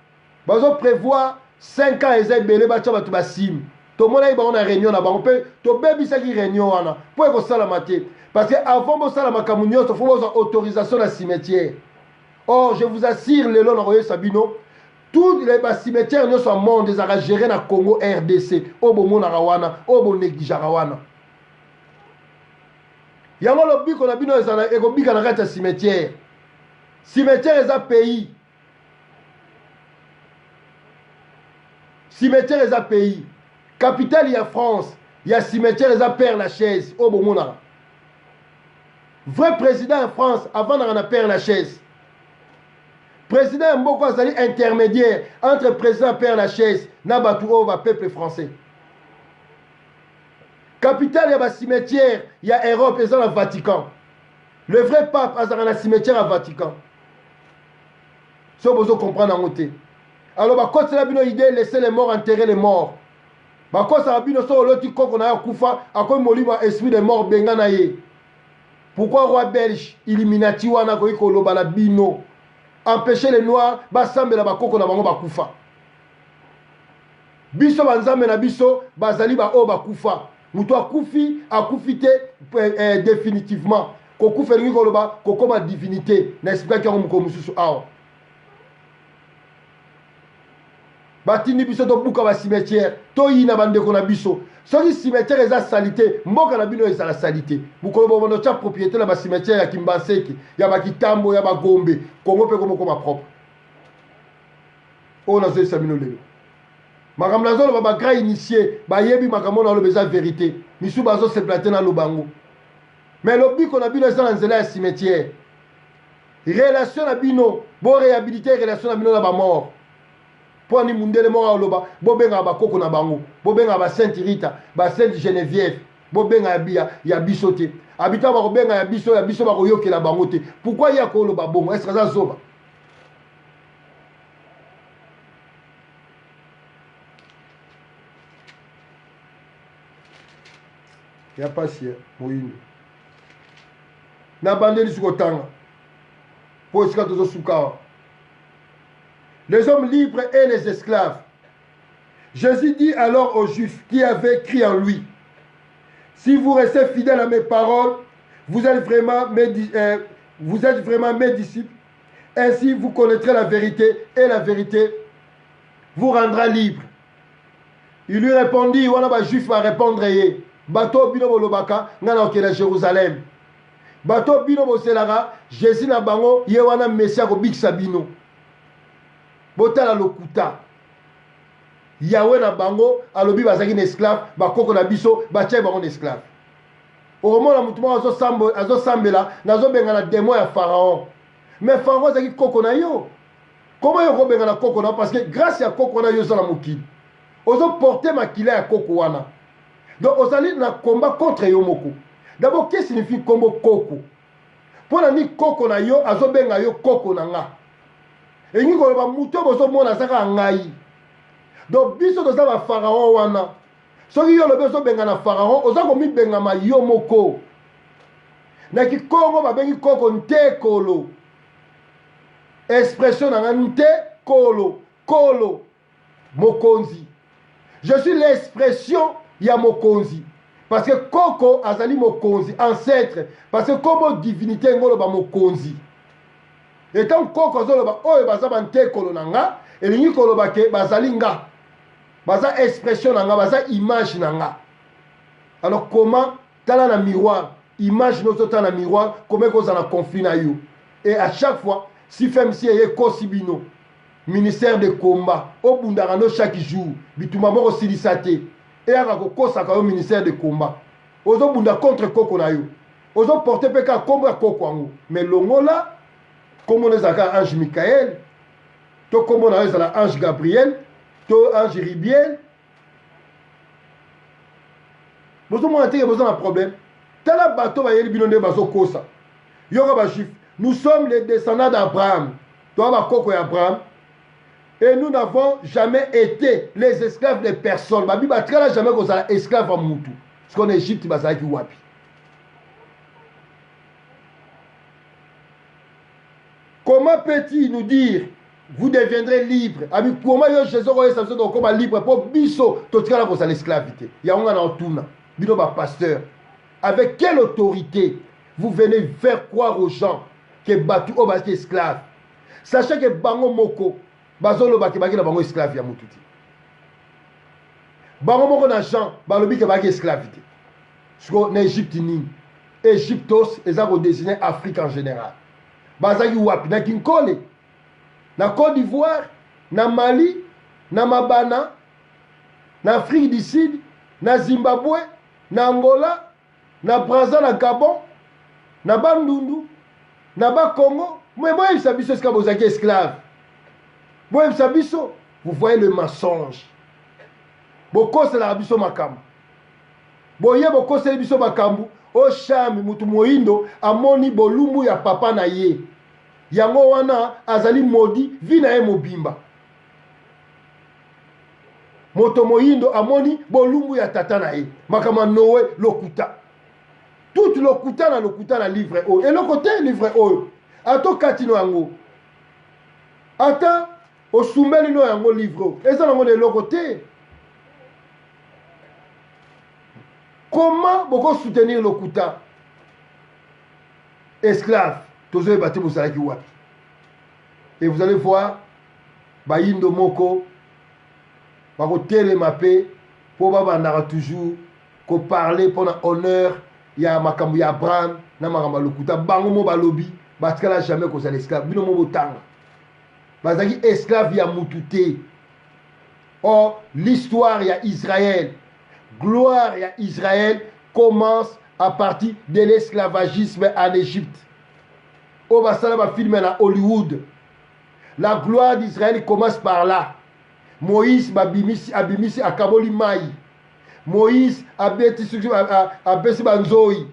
bazo prévoir 5 ans eza ebele batya bato basime tomonaki bango na réunion na bango mpe tobebisaki réunion wana mpo ekosalama te parce que avant bosala makambo nyonso fo bozwa autorisation na cimetière. Or je vous assure lelo na koyesa bino tous les cimetières nyonso ya monde ezalaka géré na Congo RDC oyo bomonaka wana oyo bonégligaka wana yango lobiko na bino ezala ekobika na kati ya cimetière. Cimetière eza pays, cimetière eza pays. Capitale ya France ya cimetière eza Père Lachaise oyo bomonaka. Vrai président en France avant na Père Lachaise. Président Mboko azali intermédiaire entre président Père Lachaise na batu oyo ba peuple français. Capitale ya cimetière ya Europe eza na Vatican. Le vrai pape azala na cimetière à Vatican. So bozo comprendre en côté. Alors ba kotela bino idée laisser les morts enterrer les morts. Ba kotela bino so loti koko na kufa akoy moliba esprit de mort benga na ye. Pourquoi roi belge Illuminati wana ko ikoloba na bino empêcher les noirs basambela bakoko na bango bakufa. Biso banzambe na biso bazali ba o bakufa. Mutu akufi akufite définitivement. Kokufa ngi koloba kokoma divinité n'est-ce pas que ko mususu awa. Batini biso to buka ba cimetière to yina bandeko na biso soki cimetière eza salité mboka na bino eza la salité bukolo bobono cha propriété na ba cimetière ya Kimbanseki ya Bakitambo ya Bagombe Kongo pe komo koma propre on a ça bino lelo makambo nazo ba grand initié ba yebi makambo na lo beza vérité misu bazo se plater na lobango mais lobiko na bino eza na nzela ya cimetière relation na bino bo réhabiliter relation na bino na ba mort. Pour ni mundele mora oloba bobenga bakoko na bango bobenga ba Sainte Rita ba Sainte Geneviève bobenga ya bisote habita ba bobenga ya biso ba koyokela bango te pourquoi ya ko oloba bongo est-ce que ça zoba ya pasi moyini na bandeli sikotanga po sika tozo sukawa. Les hommes libres et les esclaves. Jésus dit alors aux Juifs qui avaient cru en lui, si vous restez fidèles à mes paroles, vous êtes vraiment mes disciples. Ainsi vous connaîtrez la vérité et la vérité vous rendra libre. Il lui répondit, wana ba Juif va répondre ye, bato bino bolobaka ngana okela Jérusalem. Bato bino boselaka Jésus na bango ye wana Messia ko bikisa bino. Botala lokuta Yahweh na bango alobi bazaki na esclave bakoko na biso batie bango na esclave. Omona mutu moko azosambela nazobenga na démon ya Pharaon. Mais Pharaon azaki koko na yo. Comment yo kobenga na koko na parce que grâce ya koko na yo za na mokili. Ozo porter makila ya koko wana. Donc ozali na combat contre yo moko. D'abord qu'est-ce que signifie kombo koko? Pona ni koko na yo azobenga yo koko na nga. Et nous avons muto bozo mona saka ngai. Donc biso toza ba Pharaon wana. Soki yo lobe so benga na Pharaon, oza ko mi benga ma yo moko. Na ki Kongo ba bengi koko nte kolo. Expression na nte kolo, kolo mokonzi. Je suis l'expression ya mokonzi. Parce que koko azali mokonzi, ancêtre, parce que comme divinité ngolo ba mokonzi. Et tant koko zoloba oyo baza bante kolo nanga elingi koloba ke bazali nga baza expression nanga baza image nanga. Alors comment tala na miroir image nozo tala na miroir comment koza na conflit na yo et à chaque fois si femme si eye kosibino ministère de combat au bundarano chaque jour bituma moko silisate et aka kokosa ka yo ministère de combat ozo bunda contre koko na yo ozo porter peka komba koko ango mais longola comme on est à ange Michael, to comme on est à ange Gabriel, to ange Ribiel. Vous avez un problème. Tel bateau va y aller binonné baso kosa. Yoga ba juif. Nous sommes les descendants d'Abraham. Toi ba koko Abraham. Et nous n'avons jamais été les esclaves de personne. Ma Bible n'a jamais qu'on soit esclave à Moutou. Parce qu'en Égypte, il y a wapi. Comment peut-il nous dire, vous deviendrez libre? Comment Jésus est libre pour biso, tout cas pour l'esclavité. Il y a un an bino ba pasteur. Avec quelle autorité vous venez faire croire aux gens que Batu est esclave? Sachez que Bango Moko, Bazolo Baki Baki la Bango esclave ya Moutouti. Bango Moko na Jean, Balobi ke Baki esclavité. Parce qu'en Égypte, Égyptos, ils ont désigné Afrique en général. Bazaki Wapi, na Kinkole, na Côte d'Ivoire, na Mali, na Mabana, na Afrique du Sud, na Zimbabwe, na Angola, na Brazza, na Gabon, na Bandundu, na Congo. Mais moi, il s'habille ce que vous êtes esclave. Moi, il s'habille. Vous voyez le mensonge. Boko, c'est la biso makam. Boye, boko, c'est la biso makambu. O shami, mutu moindo, amoni bolumu ya papa na ye. Yango wana, azali modi, vina e mobimba. Moto moindo, amoni bolumu ya tata na ye. Makama noe, lokuta. Tout lokuta na livre o. Et le côté livre o. Ato katino yango. Ata osumeli no yango livre. Eza nango de l'autre côté. Comment beaucoup soutenir le Kouta? Esclave. Tozo ebate bosala ki wapi. Et vous allez voir Bayindo Moko bako télémapé pour babandara toujours ko parler pendant honneur ya makambu ya Abraham na makamba le Kouta bango mo balobi. Batikala jamais qu'on soit esclave. Bino mo botanga. Bazaki esclave ya Moutouté. Or, l'histoire ya Israël, gloire ya Israël commence à partir de l'esclavagisme en Égypte. Au basala ba film à Hollywood. La gloire d'Israël commence par là. Moïse abimisi akaboli mai. Moïse abesi banzoi.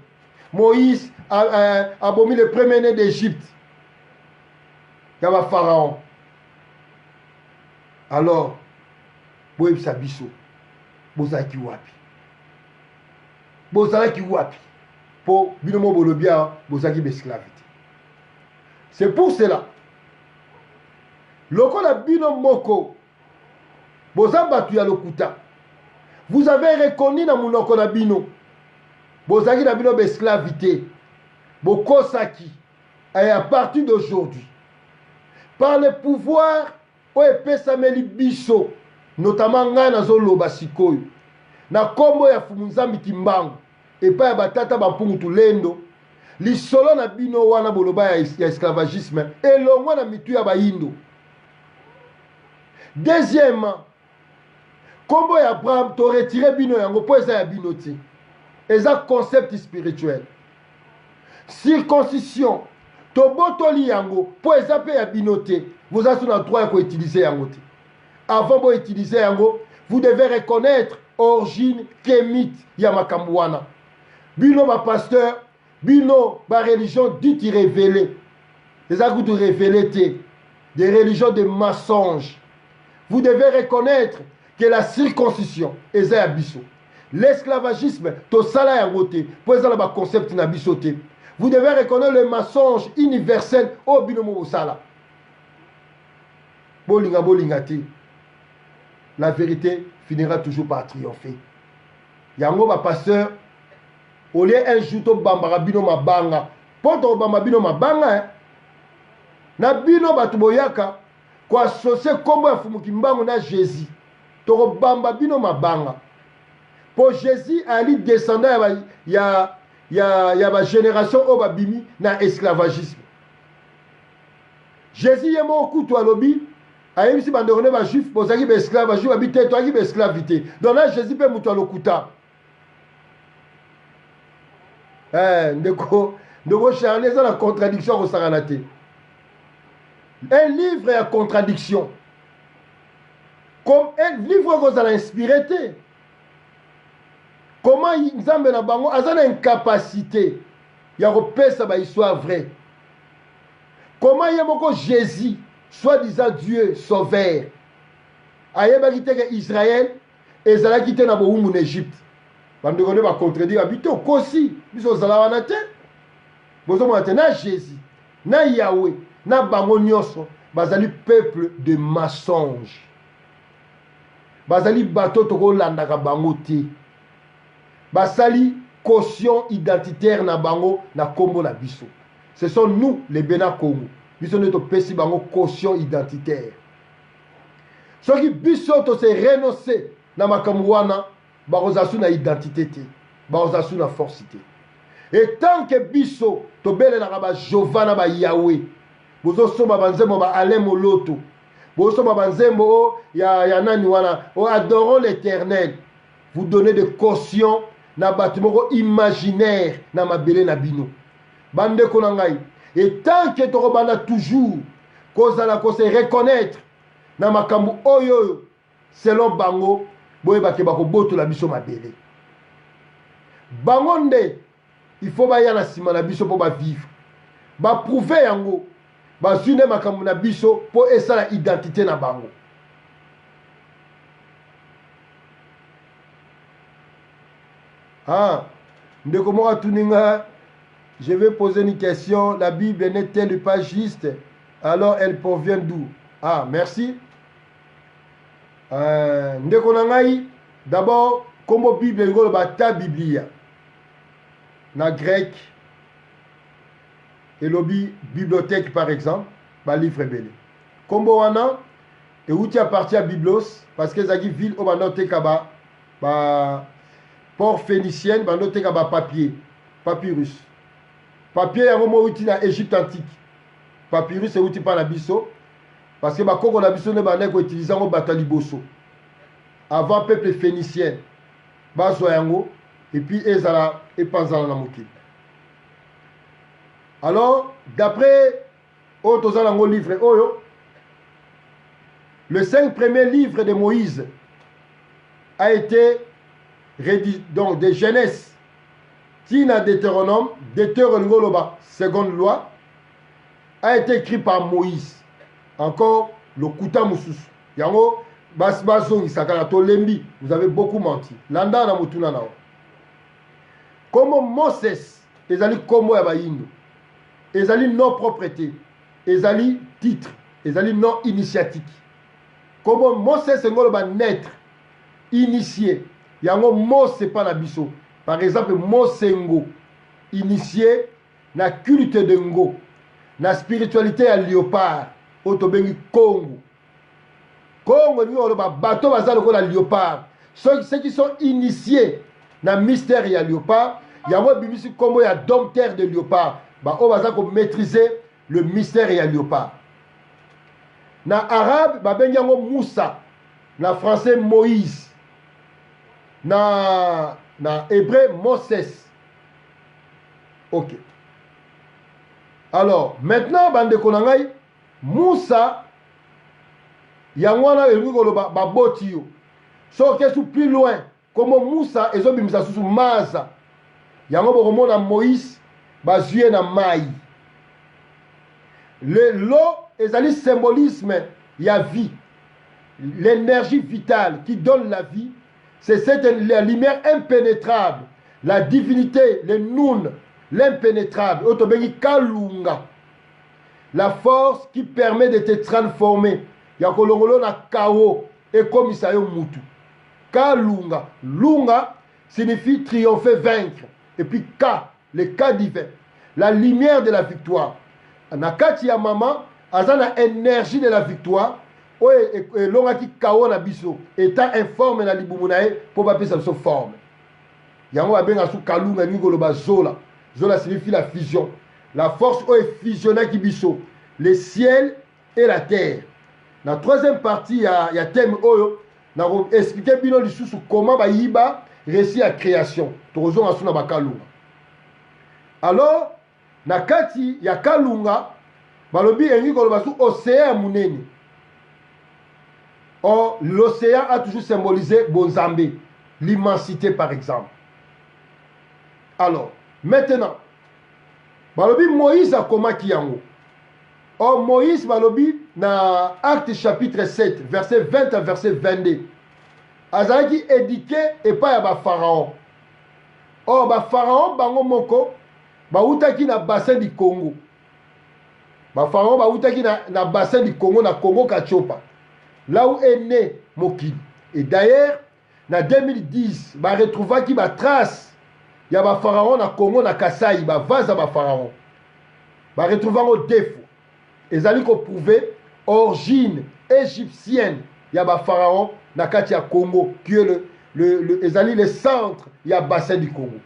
Moïse a bomi le premier-né d'Égypte. Il y a un pharaon. Alors, Boeb Sabiso, Bozaki Wapi. Bozaki Wapi. Pour Binomo Bolobia, Bozaki l'esclavité. C'est pour cela. Lokola Bino Moko, Bozabatu ya Lokuta. Vous avez reconnu dans mon Lokola Bino. Bozaki na Bino l'esclavité. Bokosaki. Et à partir d'aujourd'hui, par le pouvoir, Oepesameli Biso, notamment Ngana Zolo Basikoyo, na kombo ya Fumunzambi Timbango, et pas ya Batata Bampungu Tulendo, li solo na Bino wana boloba ya esclavagisme, et l'ongo na mitu ya Bayindo. Deuxièmement, kombo ya Abraham, to retiré Bino yango, po eza ya Bino ti. Eza concept spirituel. Circoncision, to botoli yango, po eza pe ya Bino te. Vous avez le droit de utiliser yango. Avant de utiliser yango, vous devez reconnaître origine kémite ya makambouana. Bino ma pasteur, bino ma religion dit révélée. Les agouts de révéler des religions de mensonges. Vous devez reconnaître que la circoncision est un abisso. L'esclavagisme, to sala yangote, pour ça ba concept na bisote. Vous devez reconnaître le mensonge universel au binomo sala. Bolinga bolingati. La vérité finira toujours par triompher. Yango ba pasteur, au lieu un jour to bambara bino mabanga, poto bamba bino mabanga, na bino batuboyaka, kwa associer kombo ya fumuki mbango na Jésus. To bamba bino mabanga. Pour Jésus ali descendant ya ba génération o babimi na esclavagisme. Jésus yemo kutu alobi aïe si bandorone ba juif bozaki ba esclave ba juif habité toi qui ba esclavité. Donc là Jésus peut mutu alokuta. Ndeko Charles ça la contradiction au saranate. Un livre est en contradiction. Comme un livre qu'on a inspiré. Comment Nzambe na bango azana incapacité ya repesa ba histoire vraie. Comment yemoko Jésus, soi-disant Dieu sauveur, ayebaki te ke Israël ezalaki te na bowumbu na Égypte. Bandeko nde bacontredire abite okosi biso ozala wana te. Bozomona te na Jésus na Yahweh na bango nyonso bazali peuple de mensonge. Bazali bato tokolandaka bango te. Basali caution identitaire na bango na kombo na biso. Ce sont nous les Bénin Congo. Biso ne topesi bango caution identitaire. Soki biso to se renoncer na makambo wana bakozasu na identité te. Bakozasu na force te. Et tant que biso to bele na ba Jovana ba Yahweh. Bozo soma banzembo ba Alain Moloto. Bozo soma banzembo ya nani wana. Adorons l'Éternel. Vous donnez de caution na bâtiment imaginaire na mabele na bino. Bande konangai. Et tant que to bana toujours kozala ko se reconnaître na makambo oyo selon bango boye bakeba ko boto la biso mabele. Bango nde il faut ba yana sima na biso po ba vivre. Ba prouver yango ba zune makambo na biso po esala identité na bango. Ah, ndeko moka tuninga, je vais poser une question. La Bible n'est-elle pas juste? Alors elle provient d'où? Ah, merci. Ndeko nangai, d'abord, comme Bible, ta Biblia. Na grec, et lobby bibliothèque par exemple, ba livre belé. Kombo wana, et où tu appartiens à Biblos, parce que zaki ville au banote kaba, ba port phénicienne, banote kaba papier, papyrus. Papier yango mo uti na Égypte antique. Papyrus c'est uti pa na biso, parce que ba koko na biso ne ba ko utiliser ngo batali boso. Avant peuple phénicien, ba zo yango et puis ezala et panzala na mokili. Alors, d'après Otozanango livre Oyo, le 5 premiers livres de Moïse a été rédigé, donc de Genèse, Tina Deutéronome, Deutéronome, seconde loi, a été écrit par Moïse. Encore le Kouta Moussous. Yango, Basbazong, Sakarato Lembi, vous avez beaucoup menti. Landa na Mutuna nao. Comme Moses, ils allaient comme Yabayindo. Ils allaient non propreté. Ils allaient titre. Ils allaient non initiatique. Comme Moses c'est un naître initié. Yango Mose c'est pas la biso. Par exemple, Mosengo initié na culte de Ngo, na spiritualité à léopard, otobengi Congo. Congo ni on ba bateau bazalo ko la léopard. Ceux qui sont initiés na mystère ya léopard, yango bibisi comme ya dompteur de léopard, ba o bazako maîtriser le mystère ya léopard. Na arabe ba bengi yango Moussa, na français Moïse. Na hébreu Moses. Ok. Alors, maintenant, bande konangai, Moussa, yangwana elingi koloba baboti yo. So kesu plus loin, comme Moussa ezobimisa susu maza. Yango bokomona Moïse bazuye na mai. L'eau ezali symbolisme ya vie. L'énergie vitale qui donne la vie. C'est la lumière impénétrable, la divinité, le noun, l'impénétrable, otobengi kalunga, la force qui permet de te transformer. Yakolongolo na kao et comme isayo mutu. Kalunga, lunga signifie triompher, vaincre. Et puis ka, le ka divin, la lumière de la victoire. Nakati ya mama, azana énergie de la victoire. Oye longaki kao na biso état informe na libumu na ye po bapesa biso forme yango abenga su kalunga ngolo ba zola zola signifie la fusion, la force oye fusionnaki biso le ciel et la terre. Na troisième partie ya thème oyo na expliquer bino lisusu comment ba yiba récit à création tozonga su na bakalunga. Alors na kati ya kalunga balobi ngolo ba su océan munene. Or, l'océan a toujours symbolisé Bonzambé, l'immensité par exemple. Alors, maintenant, Balobi Moïse a comment qui yango. Or Moïse balobi na Acte chapitre 7 verset 20 à verset 22 azalaki éduqué et pas ya ba pharaon. Or ba pharaon bango moko bautaki na bassin du Congo. Ba pharaon bautaki na bassin du Congo, na Congo Kachopa, là où est né Mokili. Et d'ailleurs na 2010 ba retrouvaki ba trace ya ba pharaon na Congo na Kasai, ba vaza ba pharaon ba retrouvango défaut ezali ko prouver origine égyptienne ya ba pharaon na kati ya Congo, qui est ezali le centre ya bassin du Congo.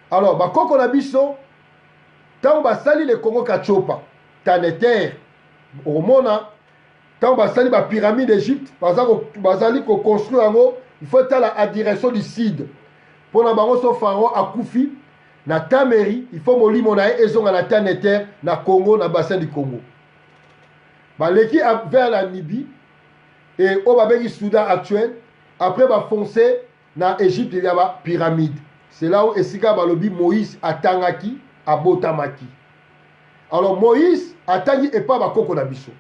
Alors bakoko na biso tant basali le Congo Kachopa Taneter omona tant basali ba pyramide d'Égypte bazali ko construire yango, il faut être à la direction du sud pour na bango so pharaon akufi na Tameri, il faut molimo na ezonga na Taneter na Congo, na bassin du Congo. Baleki vers la Libye et au babeki Soudan actuel, après ba foncer na Égypte, il y a ba pyramide. C'est là où esika balobi Moïse atangaki abotamaki. Alors Moïse atangi et pas ba koko na biso.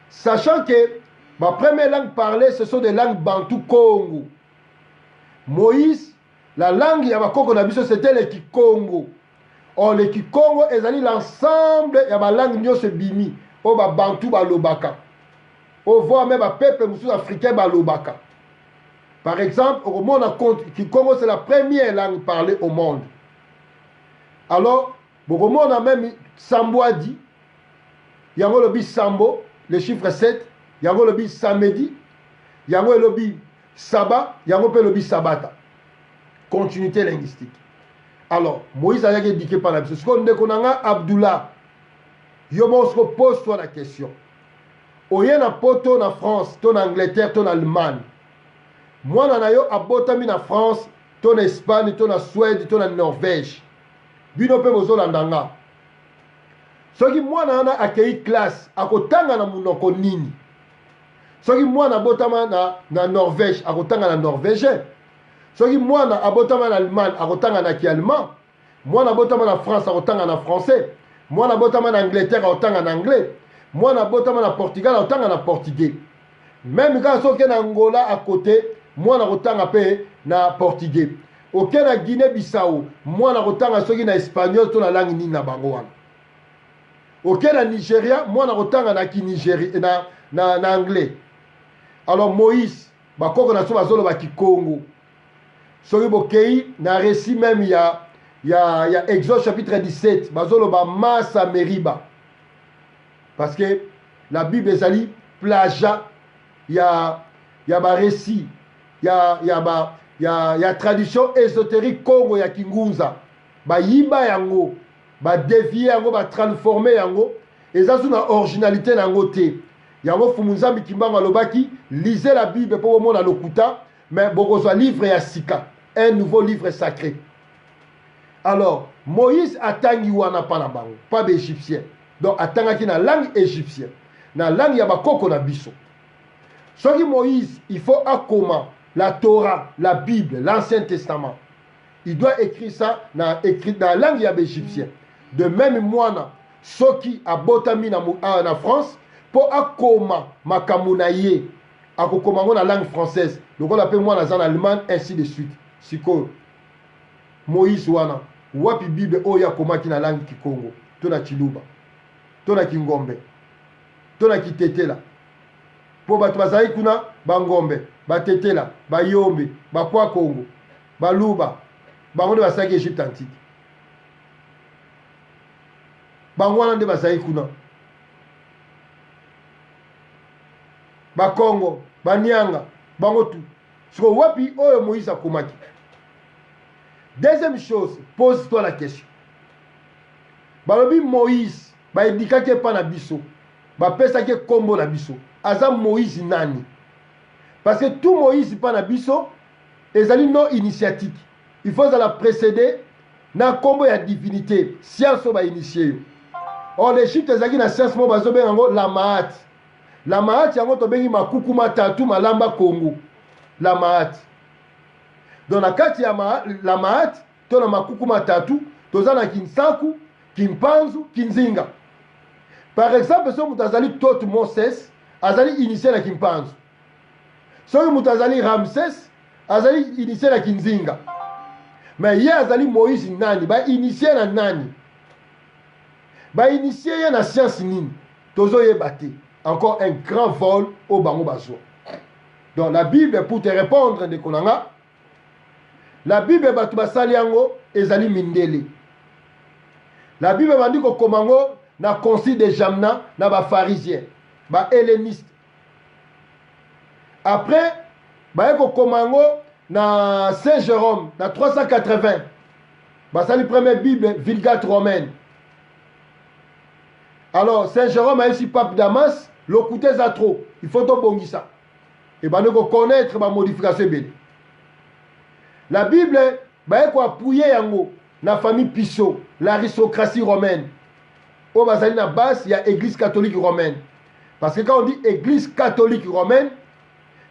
Sachant que ma première langue parlée ce sont des langues bantou Congo. Moïse, la langue ya ba koko na biso c'était le Kikongo. Or le Kikongo ezali l'ensemble ya ba langue nyose bimi o ba bantou ba lobaka. O voit même ba peuple musu africain ba lobaka. Par exemple, au monde en compte, Kikongo c'est la première langue parlée au monde. Alors, au monde a même Sambo a dit, yango lobi Sambo, le chiffre 7, yango lobi Samedi, yango lobi Saba, yango pe lobi Sabata. Continuité linguistique. Alors, Moïse a été indiqué par la Bible. Ce qu'on dit qu'on a Abdullah, yomo se pose-toi la question. Oyen a poto na France, ton Angleterre, ton Allemagne. Moi, na yo abotami na France, ton Espagne, ton Suède, ton Norvège. Bino pe bozolandanga. Soki mwana na akei classe, akotanga na munoko nini. Soki mwana abotama na Norvège, akotanga na norvégien. Soki mwana abotama na Allemagne, akotanga na ki-allemand. Mwana abotama na France, akotanga na français. Mwana abotama na Angleterre, akotanga na anglais. Mwana abotama na Portugal, akotanga na portugais. Même quand soki na Angola à côté, mwana akotanga pe na portugais. Oke na Guinée-Bissau, mwana akotanga soki na espagnol to na langue nini na bango wana. Oke na Nigeria, mwana akotanga na ki-Nigeria na anglais. Alors Moïse, bakoko na so bazolo ba Kikongo. Soki bokei na récit même il y a Exode chapitre 17, bazolo ba Massa Meriba. Parce que la Bible ezali plagiat, il y a ba récit, il y a tradition ésotérique Congo ya Kingunza. Ba yiba yango, ba dévier yango, ba transformer yango, eza suna originalité nango te. Yango fumunzambi kimbanga lobaki, lisez la Bible pour mona lokuta, mais bokozwa livre ya sika, un nouveau livre sacré. Alors, Moïse atangi wana pa na bango, pas d'Égyptien. Donc atangaki na langue égyptienne, na langue ya bakoko na biso. Soki Moïse, il faut akoma la Torah, la Bible, l'Ancien Testament. Il doit écrire ça dans la langue égyptienne. De même moana, soki abotami na France, pour akoma makamunaye, akokoma na langue française. Donc on appelle moana en allemand, ainsi de suite. Siko Moïse wana, wapi Bible oya koma ki na langue Kikongo, to na Chiluba, to na Kingombe, to na Kitetela. Po bato bazali kuna bangombe, batetela, bayombe, bakwa Congo, baluba, bango de basaki Égypte antique. Bango wana nde bazali kuna. Bakongo, banyanga, bango tout. Siko wapi oyo Moïse akomaki. Deuxième chose, pose-toi la question. Balobi Moïse, ba edikaki pa na biso, ba pesaki kombo na biso. Aza Moïse nani? Parce que tout Moïse pas na biso, ezali non initiatique. Il faut la précéder na kombo ya divinité, science ba initié. Or l'Égypte ezaki na science mo bazobe yango la Maat. La Maat yango to bengi makuku matatu malamba Congo. La Maat. Dans la kati ya la Maat, to na makuku matatu, toza na Kinsaku, Kimpanzu, Kinzinga. Par exemple, si vous avez tout Moses, vous avez initié la Kimpanzu. Si vous avez Ramsès, vous avez initié la Kinzinga. Mais il y a Moïse Nani, ba initié la Nani. Ba initié la science nini. Tozo ye bate. Encore un grand vol au bango bazo. Donc la Bible, pour te répondre de Konanga, la Bible batu basali yango ezali mindele. La Bible bandi ko komango na concile de Jamna na ba pharisien, ba helléniste. Après, ba ko komango na Saint Jérôme na 380. Basali première Bible Vulgate romaine. Alors Saint Jérôme a ici pape Damas, le côté za trop. Il faut to bongisa. Et ben nous connaître ma modification belle. La Bible ba ko appuyer yango na famille Pissot, l'aristocratie romaine. Au basali na base, il y a église catholique romaine. Parce que quand on dit église catholique romaine,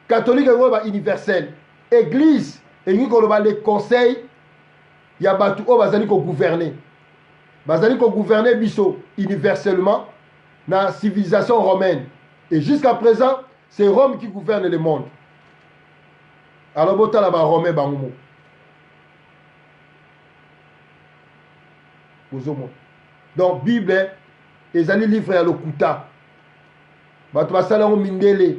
catholique est universelle. Église, et nous avons les conseils, il y a batu au basali ko gouverner. Basali ko gouverner biso universellement dans la civilisation romaine. Et jusqu'à présent, c'est Rome qui gouverne le monde. Alors bota la ba romain bangumo. Donc Bible, les années livres à l'okuta. Batu basala ngo mindele.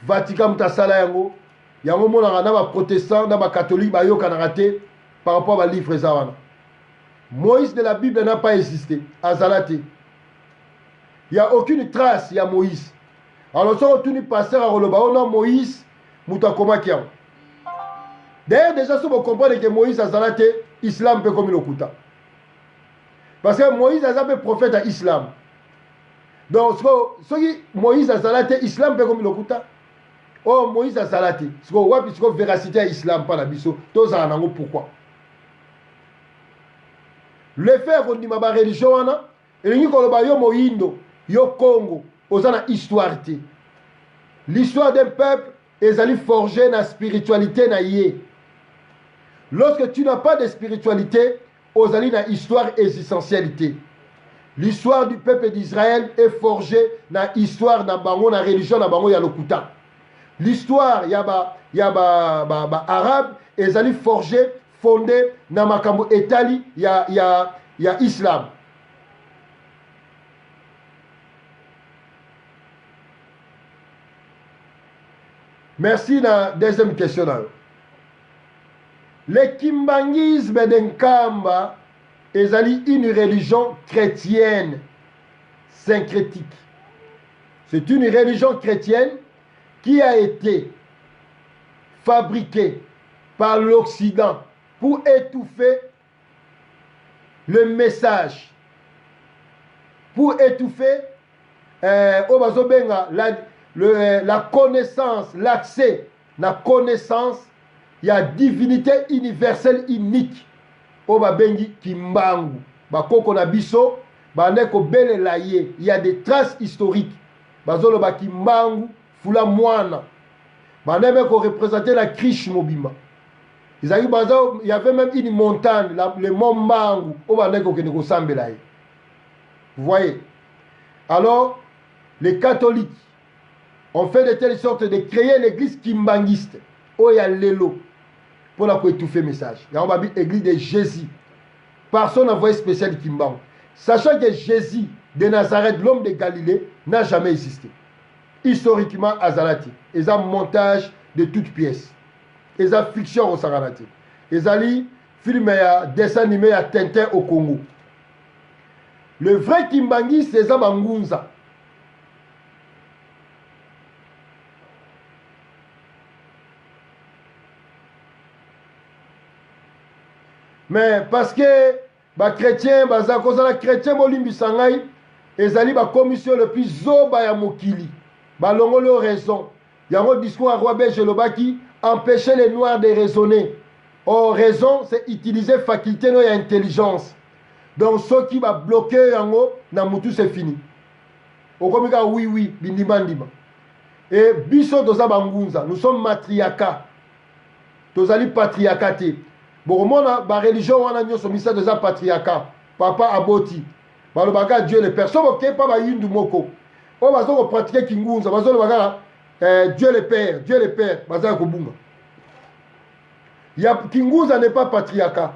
Vatican mutasala yango. Yango mona na ba protestant, na ba catholique ba yoka na raté par rapport à livre ça wana. Moïse de la Bible n'a pas existé. Azalate. Il n'y a aucune trace, il y a Moïse. Alors si on retourne pasteur à Roloba, on a Moïse, Moutakoma Kiao. D'ailleurs, déjà, si vous comprenez que Moïse Azalate, Islam peut comme le Kuta. Parce que Moïse Azalate prophète à Islam. Donc, si Moïse Azalate, Islam peut comme le Kuta. Oh, Moïse Azalate. Si vous avez une véracité à Islam, pas la biso, tous en ont pourquoi. Le fait qu'on dit ma religion, et nous avons yo Moïndo, yo Congo, aux histoire. L'histoire d'un peuple est forgée dans la spiritualité. Lorsque tu n'as pas de spiritualité, aux dans l'histoire existentialité. L'histoire du peuple d'Israël est forgée dans l'histoire dans la religion, dans la Lokuta. L'histoire, il y a arabe, est forgée, fondée dans Makambo Italie, il y a islam. Merci. La deuxième question. Le kimbangisme d'Nkamba est une religion chrétienne syncrétique. C'est une religion chrétienne qui a été fabriquée par l'Occident pour étouffer le message, pour étouffer la connaissance, l'accès, la connaissance, il y a divinité universelle unique. Obabengi Kimbangu, Bakoko na biso, Baneko Bele Laye, il y a des traces historiques. Bazolo Bakimbangu, Fula Moana, Baneko représentait la Krish Mobima. Il y avait même une montagne, le mont Mbangu, Obaneko Keneko Sambelaye. Vous voyez? Alors, les catholiques ont fait de telle sorte de créer l'église kimbanguiste. Oh, il y a l'élo. Pour la étouffer le message. Il y a l'église de Jésus. Personne n'a envoyé spécial Kimbang. Sachant que Jésus de Nazareth, l'homme de Galilée, n'a jamais existé. Historiquement, Azalati. Ils ont montage de toutes pièces. Ils ont fiction au Saranati. Ils ont film et dessin animé à Tintin au Congo. Le vrai Kimbangi, c'est Zamangunza. Mais parce que les chrétiens, les chrétiens, ils ont la commission le plus zoba ya mokili. Ils ont raison. Il y a un discours à Roi Belge qui empêchait les noirs de raisonner. Or, raison, c'est utiliser faculté et intelligence. Donc, ceux qui vont bloquer yango, c'est fini. Oui, bindimandima. Et biso doza bangunza, nous sommes matriarcat. Tozali patriarcaté. Bon, la religion, on a mis ça dans un patriarcat. Papa Aboti. balobaka Dieu le Père. Soki oke pa bayindu moko oyo baza kopratike kingunza bazolobaka Dieu le Père, Dieu le Père, baza kobunga. Kingunza n'est pas patriarcat.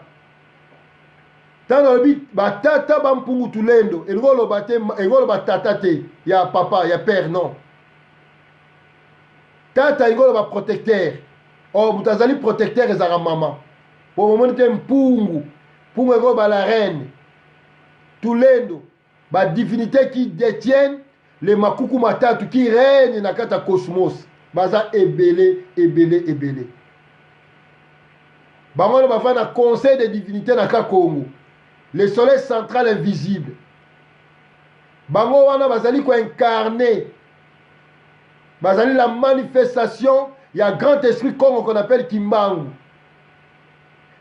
Tant le batata bampungu tulendo, elgolo batata te, ya papa, ya père, non. Tata elgolo ba protecteur. Oh, mutazali protecteur ezara maman. Pour le moment te mpungu, mpungu elgolo ba la reine. Tulendo, ba divinité qui détiennent les makuku matatu qui règnent na kata cosmos. Baza ebele, ebele, ebele. Bangono bava na conseil de divinité na Congo. Le soleil central invisible. Bango wana bazali ko incarner. Bazali la manifestation, il y a grand esprit Congo qu'on appelle Kimbangu.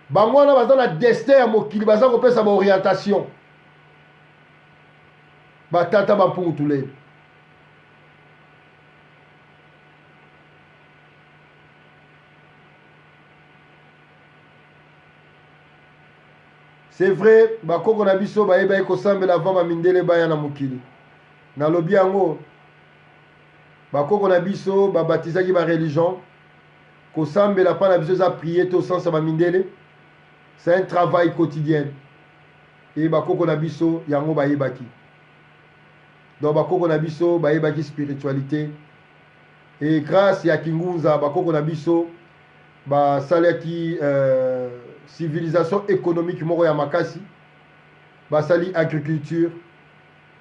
Bango wana bazali la destin ya mokili, bazali ko pesa ba orientation. Batata bampungu tulendo. C'est vrai, bakoko na biso bayeba ekosambela avant mamindele baya na mokili. Na lobi yango bakoko na biso babatizaki ba religion kosambela pa na biso za prier to sens mamindele. C'est un travail quotidien. Et bakoko na biso yango bayebaki. Donc bakoko na biso bayebaki spiritualité. Et grâce à Kingunza bakoko na biso ba salaki civilisation économique moko ya makasi basali agriculture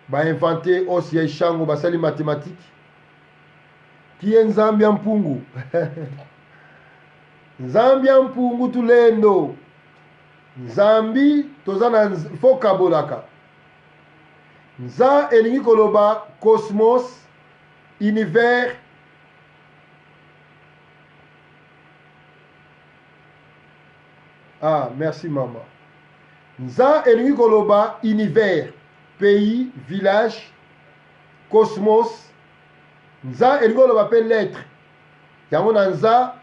ba inventé aussi ya shango basali mathématique qui est nzambi ya mpungu nzambi ya mpungu tulendo nzambi tozana fokabolaka nza elingi koloba cosmos univers. Ah, merci maman. Nza elingi koloba univers, pays, village, cosmos. Nza elingi koloba pe lettre. Yango na nza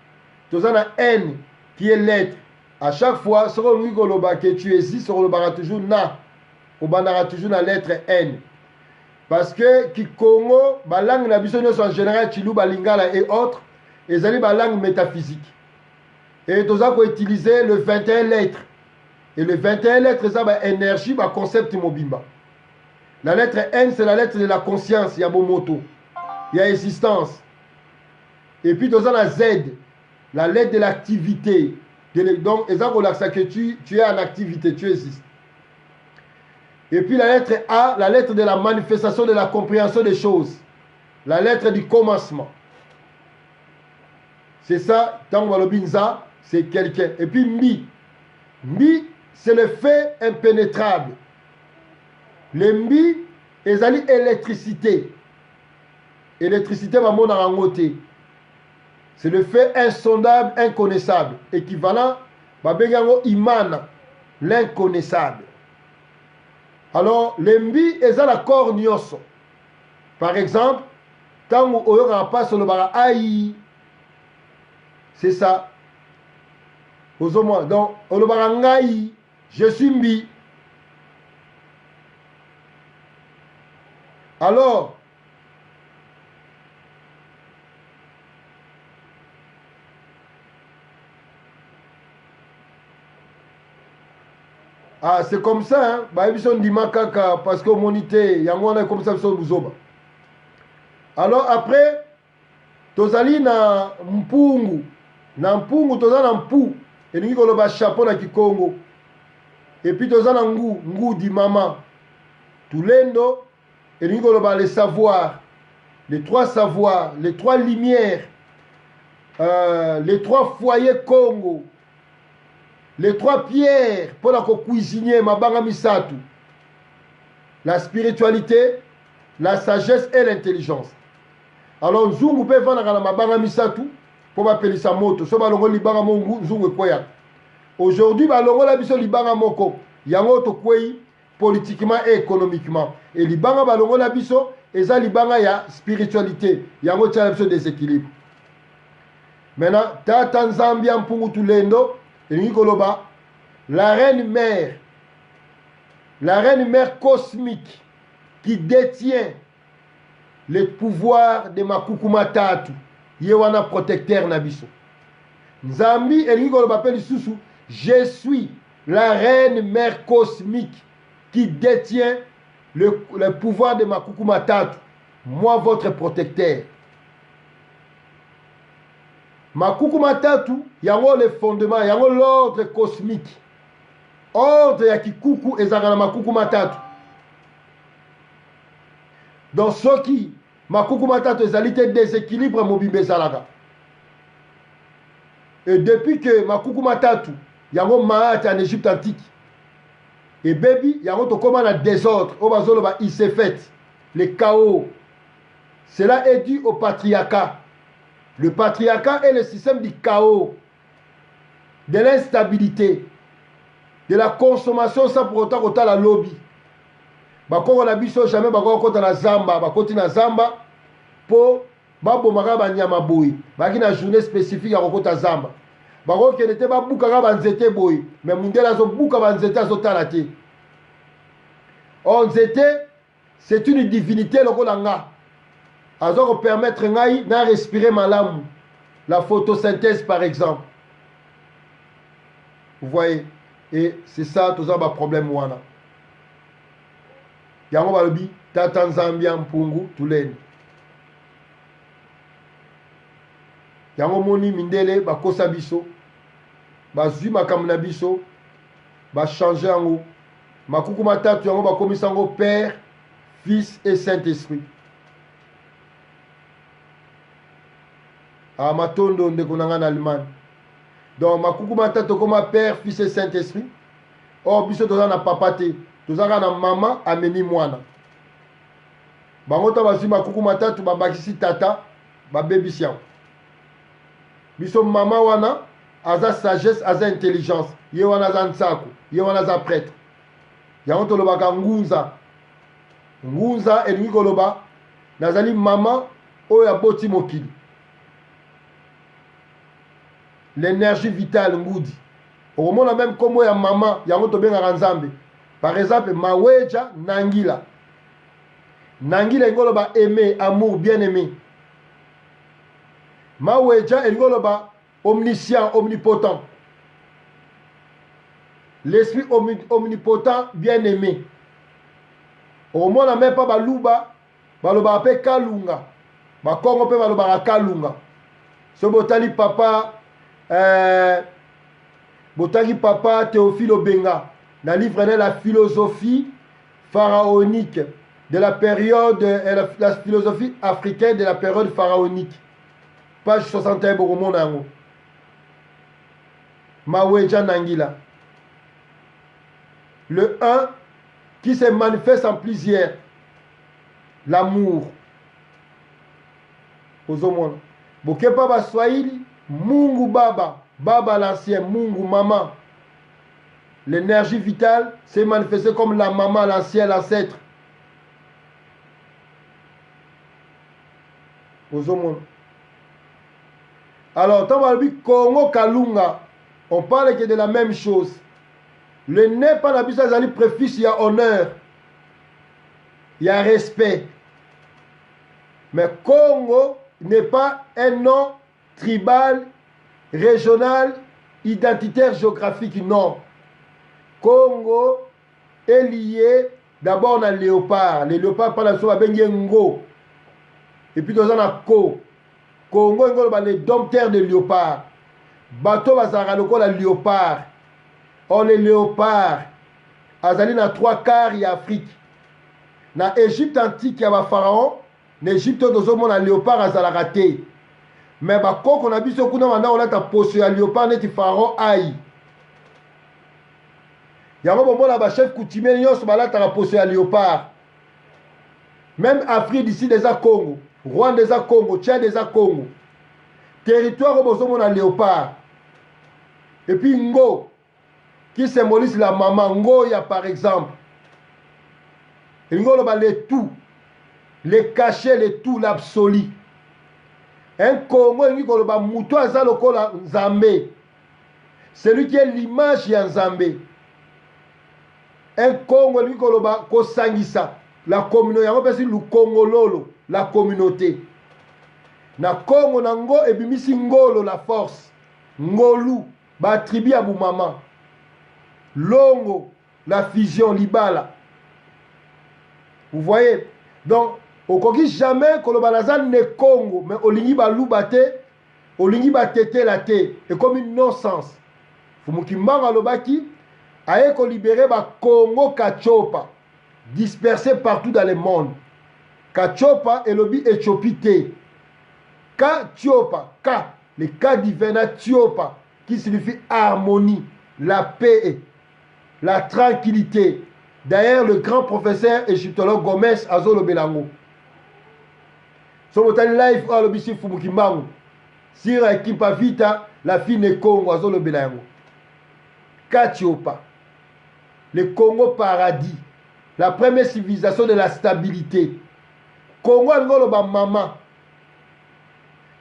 tozana N qui est lettre. À chaque fois, ce qu'on elingi koloba que tu existes, on le toujours na. On bandara toujours la lettre N. Parce que qui Congo, ba langue na biso en général Chilou, Lingala et autres, ils ont ba langue métaphysique. Et nous avons utilisé le 21 lettres. Et le 21 lettres, c'est la énergie, le concept mobimba. La lettre N, c'est la lettre de la conscience. Il y a Bomoto. Il y a existence. Et puis, nous avons la Z, la lettre de l'activité. Donc, c'est que tu es en activité, tu existes. Et puis, la lettre A, la lettre de la manifestation de la compréhension des choses. La lettre du commencement. C'est ça, Tango Walobinza. C'est quelqu'un. Et puis Mi. Mi, c'est le fait impénétrable. Le Mi, ils ont l'électricité. Électricité, c'est le fait insondable, inconnaissable. Équivalent, Imana, l'inconnaissable. Alors, le Mi, ils ont la cornioso. Par exemple, tant on n'aura pas sur le bara aïe. C'est ça. Donc, Olobarangai, je suis mbi. Alors, ah, c'est comme ça, hein? Bah, ils sont dit makaka parce que monité, yango on est comme ça, ils sont buzoba. Alors après, tozali na mpungu, tozali na mpu. Et nous avons le chapeau na Kikongo. Et puis nous avons ngu di maman. Tulendo. Et nous avons les savoirs. Les trois savoirs. Les trois lumières. Les trois foyers Congo. Les trois pierres pour la cuisiner. Mabanga misatu. La spiritualité, la sagesse et l'intelligence. Alors Zungu peut vendre la mabanga misatu. Pour m'appeler sa moto, so balongo libanga mongu zungu koya. Aujourd'hui balongo la biso libanga moko, yango to kwei politiquement et économiquement. Et libanga balongo la biso eza libanga ya spiritualité, yango tia biso déséquilibre. Maintenant, tata Nzambi mpungu tulendo, elingi koloba la reine mère. la reine mère cosmique qui détient le pouvoir de makukuma tatu, yewana protecteur nabiso. Nzambi elingi koloba pe lisusu, je suis la reine mère cosmique qui détient le pouvoir de makukuma tatu, moi votre protecteur. Makukuma tatu yango le fondement, yango l'ordre cosmique. Ordre ya kikuku ezaka na makukuma tatu. Donc ceux qui makukuma tatu ezali te déséquilibre mobimbe ezalaka. Et depuis que makukuma tatu yango maat en Égypte antique, et baby yango tokoma na désordre, obazoloba il s'est fait le chaos. Cela est dû au patriarcat. Le patriarcat est le système du chaos, de l'instabilité, de la consommation sans pour autant qu'on la lobby. Bakoko na biso jamais bakoko kota na zamba, bakoti na zamba po babo makaba nyama boy. Baki na journée spécifique ya kokota zamba. Bakoko kenete ba buka ka banzete boy, mais mundela zo buka banzete zo talate. On nzete c'est une divinité lokola nga. Azo permettre ngai na respirer malamu. La photosynthèse par exemple. Vous voyez? Et c'est ça, tout ça, un problème. Yango balobi, tata Nzambia mpungu, tuleni. Yango moni mindele, bakosa biso, bazui makamuna biso, ba changer yango. Makuku matatu yango bakomisa yango Père, Fils et Saint-Esprit. Ah, matondo ndeko nanga na Allemagne. Donc makuku matatu koma Père, Fils et Saint-Esprit. Or biso toza na papa te, toza na maman ameni mwana. Bango to bazui makuku matatu babakisi tata, babebisi yango. Biso mama wana aza sagesse, aza intelligence. Ye wana aza nsako, ye wana aza prêtre. Yango tolobaka ngunza. Ngunza elingi koloba nazali mama oyo aboti mokili. L'énergie vitale ngudi. Au moment même comme ya maman yango tobengaka Nzambe. Par exemple Maweja Nangila. Nangila ngoloba aimer, amour, bien-aimé. Maweja ngoloba omniscient, omnipotent. L'esprit omnipotent, bien-aimé. Au moment même pas baluba, baloba pe kalunga. Ba Kongo pe baloba kalunga. So botali papa Botagi papa Théophile Obenga dans le livre la philosophie pharaonique de la période, la philosophie africaine de la période pharaonique. Page 61 Boromo Nango. Maweja Nangila. Le 1 qui se manifeste en plusieurs. L'amour. Ozomona. Bokepa ba Swahili. Mungu Baba, Baba l'ancien, Mungu Maman. L'énergie vitale s'est manifestée comme la maman, l'ancien, l'ancêtre. Alors, dans le Congo Kalunga, on parle que de la même chose. Le nez par la bise, il y a préfixe, il y a honneur, il y a respect. Mais Congo n'est pas un nom tribal, régional, identitaire, géographique, non. Congo est lié d'abord dans le léopard. Les léopards par la soie ngo. Et puis dans un ko. Congo est les dompteurs de léopard. Bateau bazara loko la léopard. Or les léopards, azali na 3/4 y Afrique. Na Égypte antique y a pharaon. Na Égypte dozomon na léopard azala raté. Mais quand on a vu ce qu'on a ta posture à léopard net pharaon aïe. Yango bombo la chef coutumier nyos balata la posture à léopard. Même Afrique d'ici des Congo, Rwanda des Congo, Tchad des Congo. Territoire au besoin à léopard. Et puis Ngo qui symbolise la maman Ngo ya par exemple. Ngo le tout, les cachets, les tout, l'absolu. Un Congo qui est Mouto Azalokola Nzambe. Celui qui est l'image de Nzambe. un Congo lui koloba ko sangisa la communauté yango pesi lu Congololo la communauté na Congo nango ebimisi ngolo la force ngolu ba tribu ya Bumama longo la fusion libala. Vous voyez, donc au koki jamais koloba nazan ne Congo mais olingi ba lubate olingi ba tete la te et comme une non-sens Fumukimbanga lobaki aye ko libérer ba Congo Kachopa dispersé partout dans le monde. Kachopa et lobi Éthiopie. Kachopa, Ka, le Ka divin Tiopa, qui signifie harmonie, la paix, la tranquillité. D'ailleurs, le grand professeur égyptologue Gomez Azolo Belango. Son live à l'obissi Fumukimbango. Sira Kimpa Vita, la fille de Congo Azolo Belango. Kachopa, le Congo paradis. La première civilisation de la stabilité. Congo ngoloba mama.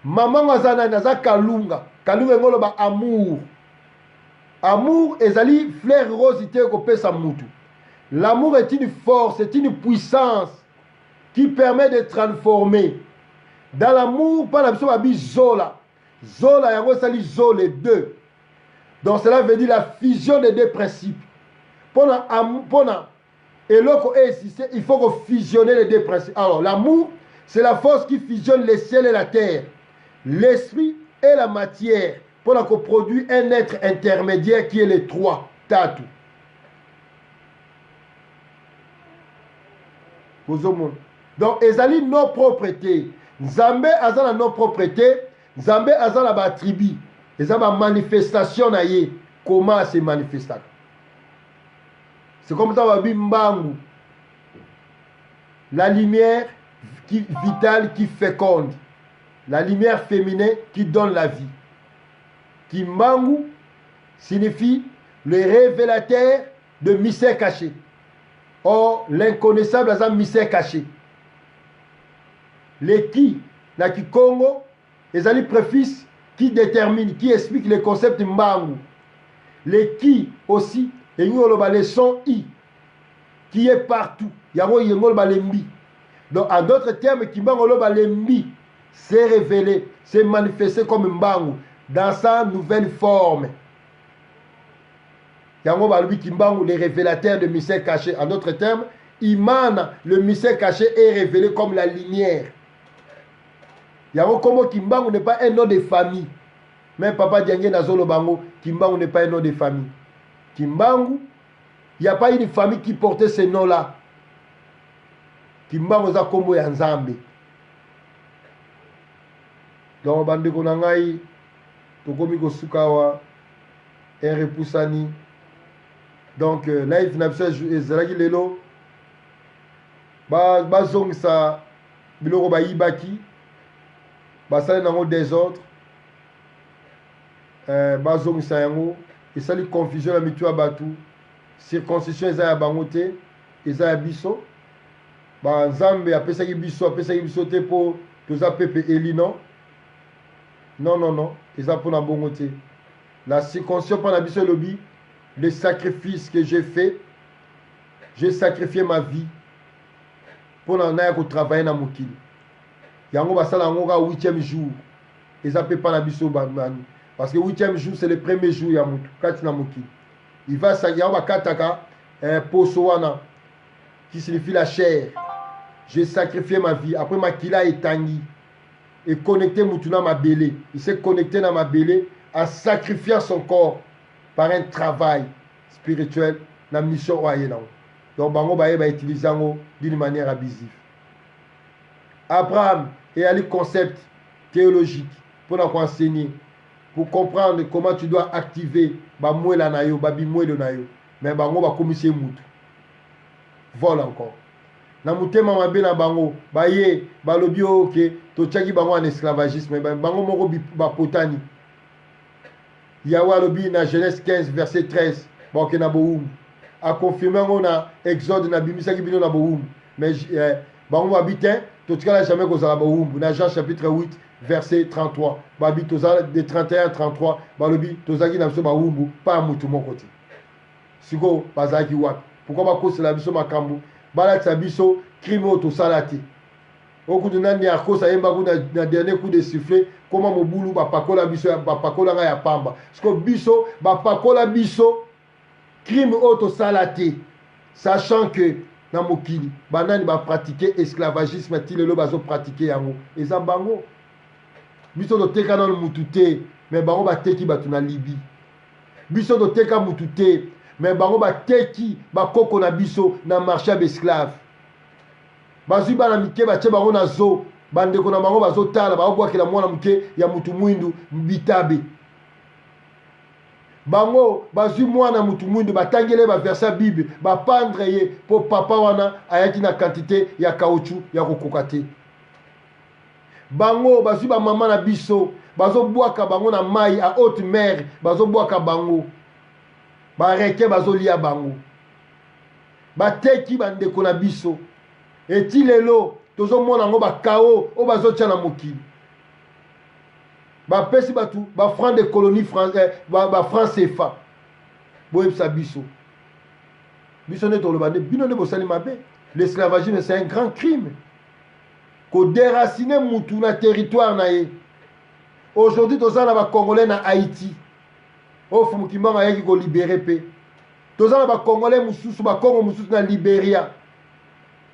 Mama ngazana naza kalunga. Kalunga ngoloba amour. Amour ezali fleur rosité ko pesa mutu. L'amour est une force, c'est une puissance qui permet de transformer. Dans l'amour, pas la personne habille zola. Zola yango sali zole deux. Donc cela veut dire la fusion des deux principes. Pona et l'autre est il faut fusionner les deux principes. Alors, l'amour, c'est la force qui fusionne le ciel et la terre, l'esprit et la matière, pour qu'on produise un être intermédiaire qui est les trois, tatu. Donc, ezali nos propriétés. Nzambe azala nos propriétés, Nzambe azala ba tribu. Ezala manifestation na ye. Comment se manifester? C'est comme ça, Mbangu. La lumière vitale qui féconde. La lumière féminine qui donne la vie. Kimbangu signifie le révélateur de mystère caché. Or, l'inconnaissable est un mystère caché. Les qui, la Kikongo, les ali préfixe qui détermine, qui explique le concept Mbangu. Les qui aussi, et nous avons le son I, qui est partout. Donc, en d'autres termes, Kimbangu Lembi s'est révélé, s'est manifesté comme Mbangu dans sa nouvelle forme. Yango Balubi Kimbangu, le révélateur de mystère caché. En d'autres termes, Imana, le mystère caché est révélé comme la lumière. Yango Komo Kimbangu n'est pas un nom de famille. Même Papa Diangé Nazolo Bango, Kimbangu n'est pas un nom de famille. Kimbangu, il n'y a pas une famille qui portait ce nom-là. Kimbangu za Kombo ya Nzambe. Donc, bande konangai, tokomi kosukawa, repoussani. Donc, live nabisa ezalaki lelo. Bazongisa biloko bayibaki. Basale nango désordre. Bazongisa yango. Esali confusion na mitu ya batu. Circoncision eza ya bango te. Eza ya biso. Nzambe apesaki biso te po toza pepe eli non. Non. Eza pona bongo te. La circoncision pana biso lobi. Le sacrifice que j'ai fait, j'ai sacrifié ma vie pour travailler dans mokili. Yango basala yango ka 8e jour. Eza pe pana biso bani. Parce que 8e jour c'est le premier jour ya mutu kati na mokili. Il va sa yango bakataka poso wana qui signifie la chair. J'ai sacrifié ma vie. Après ma kila etangi et connecté mutu na mabele. Il s'est connecté na mabele en sacrifiant son corps par un travail spirituel dans la mission oye. Donc bango ba utiliser d'une manière abusive. Abraham est allé concept théologique pour nous enseigner, pour comprendre comment tu dois activer ba mwela na yo, ba bimwelo na yo. Mais bango ba komissie mutu. Vol encore. Na mutema mabe na bango ba ye ba lobi OK, to tchaki bango en esclavagisme, bango moko ba potani. Yawa lobi na Genèse 15 verset 13 bon na boum a confirmé on a Exode na bimisa ki bino na boum mais bango habitait to tika jamais ko za boum na Jean chapitre 8 verset 33 ba bito za de 31 33 ba lobi to zaki na so ba wumbu pa mutu moko te siko bazaki wapi pourquoi bakosela biso makambo balakisa biso crime oyo tosala te okutu nani akosa yembaku na dernier coup de sifflet koma mobulu bapakola biso bapakola nga ya pamba siko biso bapakola biso crime oyo tosala te sachant que na mokili banani bapratique esclavagisme ti lelo bazopratique yango eza bango biso toteka nano mutu te me bango bateki bato na Libye biso toteka mutu te me bango bateki bakoko na biso na marché d'esclave bazwi bana mike batie bango na zo bandeko na bango bazotala baobwakela mwana moke ya mutu mwindu bitabe bango bazwi mwana mutu mwindu batangele baversa bible bapandre ye po papa wana ayaki na quantité ya caoutchouc ya kokoka te bango bazwi bamama na biso bazobwaka bango na mai à haute mer bazobwaka bango bareke bazolia bango bateki bandeko na biso eti lelo tozomona yango bakao oyo bazotia na mokili bapesi batu bafranc de colonie bafranc CFA boyebisa biso biso nde toloba nde bino nde bosali mabe l'esclavagisme c'est un grand crime kodéracine mutu na territoire na ye aujourd'hui toza na bacongolais na Haïti oyo Fumukimbangu ayaki kolibere mpe toza na bacongolais mosusu bakongo mosusu na Libéria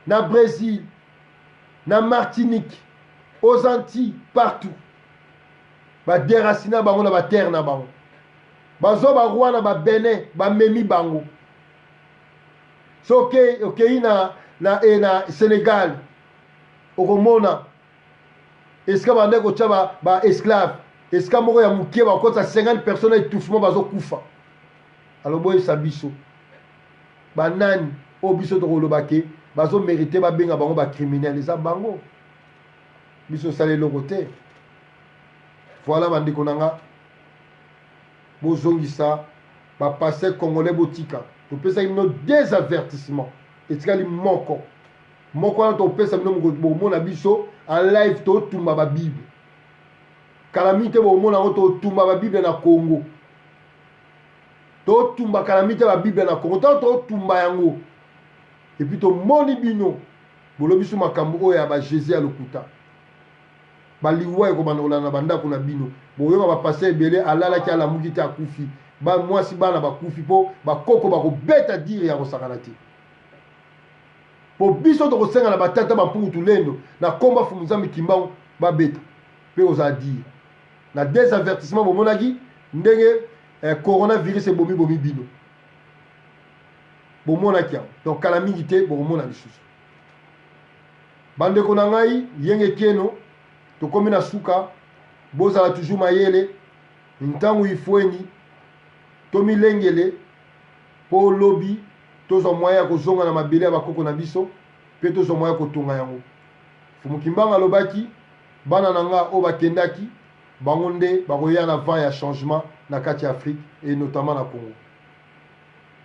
na Brésil na Martinique aux Antilles partout badéracina bango na baterre na bango bazo baroi na babenin bamemi bango so okei na Sénégal okomona esika bande kotia baesclave esika moko ya mokie bakotisa 50 personnes étouffement bazokufa alors boyebisa biso banani oyo biso tokolobake bazomérite babenga bango bacriminel eza bango biso osala eloko te voilà bandeko na nga bozongisa bapasse congolais botika topesaki bino des avertissements etikali moko wana topesa bino bomona biso en live totumba babible kala mingi te bomona yango totumba babible na Congo totumba kala mingi te babible na Congo ntango totumba yango epuis tomoni bino bolobi biso makambo oyo ya bajésus ya lokuta baliwa ekobanda kolanda na bandako na bino boyoka bapase ebele alalaki alamuki te akufi mwasi bana bakufi mpo bakoko bakobeta dire ya kosakana te po biso tokosenga na batata bampungutu lendo na komba Fumu Nzambe Kimbangu babeta mpe ozala dire na des avertissements bomonaki ndenge coronavirus ebomi bino bomonaki yango donc kala mingi te bokomona lisusu bandeko na ngai yenge keno tokomi na suka bozala toujours mayele ntango ifweni tomilengele po lobi tozwa moyen ya kozonga na mabele ya bakoko na biso mpe tozwa moyen ya kotonga yango Fumukimbangu alobaki bana na nga oyo bakendaki bango nde bakoya na vent ya changement na kati ya Afrique et notamment na Congo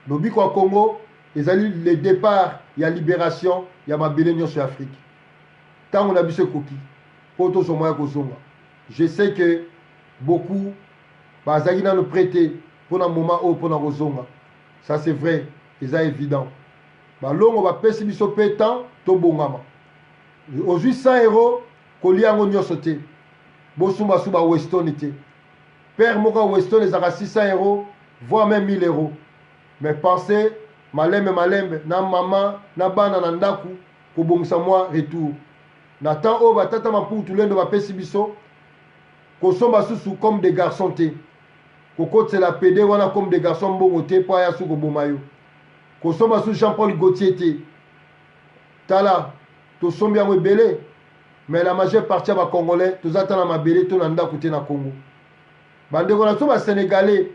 lobiko ya Congo ezali le départ ya libération ya mabele nyonso ya Afrique ntango na biso ekoki po tozwa moyen ya kozonga je sais que beaucoup bazalaki nano prêté mpona moment oyo mpona kozonga ça c'est vrai eza évident balongo bapesi biso mpe temps tobongama ozwi 100 € kolia yango nyonso te bosumbasumba Weston te père moko ya Weston ezalaka 600 € voire même 1000 €. Mais pensez malembe na mama na bana na ndaku kobongisa mwa retour na temps oyo batata mampungutu lendo bapesi biso kosomba susu comme des garçons te kokotela pede wana comme des garçons mbongo te po aya su koboma yo kosomba susu Jean-Paul Gaultier te tala tosombi yango ebele mais la majeure partie ya bacongolais toza ta na mabele to na ndaku te na Congo bandeko na so basénégalais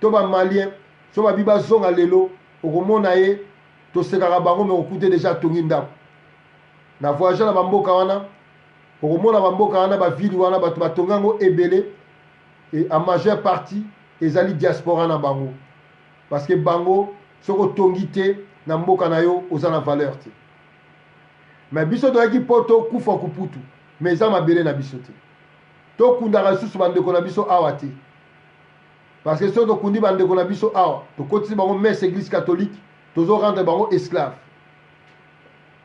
to bamalien so babi bazonga lelo okomona ye tosekaka bango me okute deja tongi ndako na voyage na bamboka wana okomona bamboka wana bavili wana bato batonga yango ebele et en majeure partie ezali diaspora na bango parce que bango soko tongi te na mboka na yo oza na valeur te mais biso toyaki po tokufa kuputu mais eza mabele na biso te tokundaka lisusu bandeko na biso awa te parce que soki tokundi bandeko na biso awa tokotisi bango messe église catholique tozo rendre bango esclave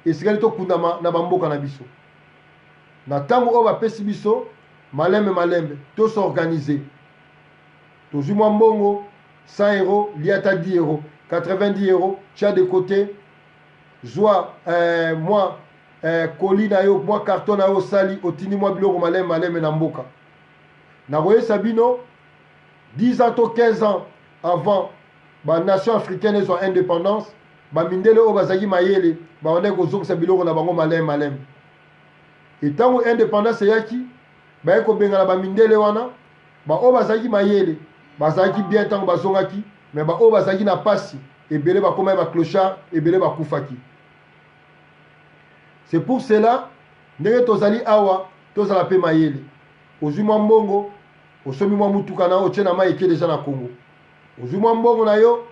esikali tokundama na bamboka na biso na ntango oyo bapesi biso malembe tosorganize tozwi mwa mbongo 100 euros lia ata 10 euros 90 euros tia de côté zwa mwa koli na yo mwa carton na yo osali otindi mwa biloko malembe na mboka nakoyesa bino 10 ans to 15 ans avant banation africaine ezwa indépendance bamindele oyo bazalaki mayele babandaki kozokisa biloko na bango malembe etango indépendance eyaki baye kobengana bamindele wana baoyo bazalaki mayele bazalaki bien ntango bazongaki me baoyo bazalaki na pasi ebele bakomaki baclochard ebele bakufaki. C'est pour cela ndenge tozali awa tozala mpe mayele ozwi mwa mbongo osomi mwa mutuka na yo otie na mai eke deja na Congo ozwi mwa mbongo na yo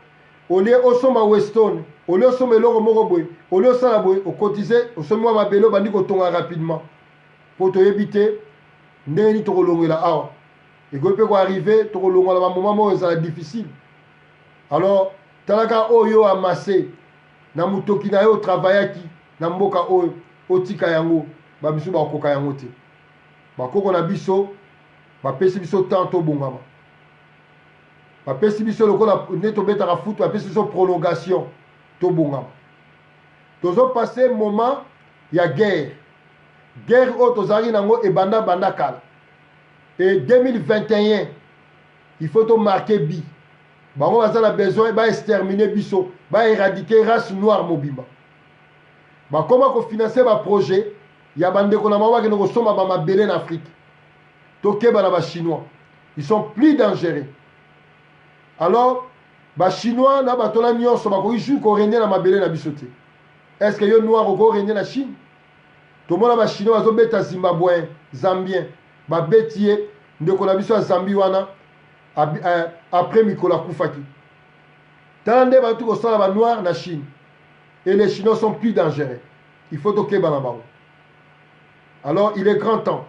olie osomba Weston olie osomba eloko moko boye olie osala boye okotize osomi mwa mabele obandi kotonga rapidement po toyebi te ndenge nini tokolongela awa ekoki mpe koarrive tokolongola bamoma moko ezala difficile. Alors talaka oyo amase na mutoki na yo travaillaki na mboka oyo otika yango bamisu bakoka yango te bakoko na biso bapesi biso temps tobongama bapesi biso lokola nde tobetaka foot bapesi biso prolongation tobongama tozopasse moment ya guerre oyo tozalaki nango ebanda kala et 2021 il faut tomarquer bi bango baza na besoin baexterminer biso baéradiquer race noire mobimba bakoma kofinanse baprojet ya bandeko na bango bakende kosomba bamabele na Afrique tokeba na bachinois ils sont plus dangereux. Alors bachinois na bato na nyonso bakoki juste korenie na mabele na biso te. Est-ce que yo noir okorenie na Chine? Tomona bachinois bazobeta zimbabwéen zambien babeti ye ndeko na biso ya Zambie wana après Mikola Koufaki. Tala nde bato kosala ba noir na Chine. Et les Chinois sont plus dangereux. Il faut tokeba na bango. Alors il est grand temps.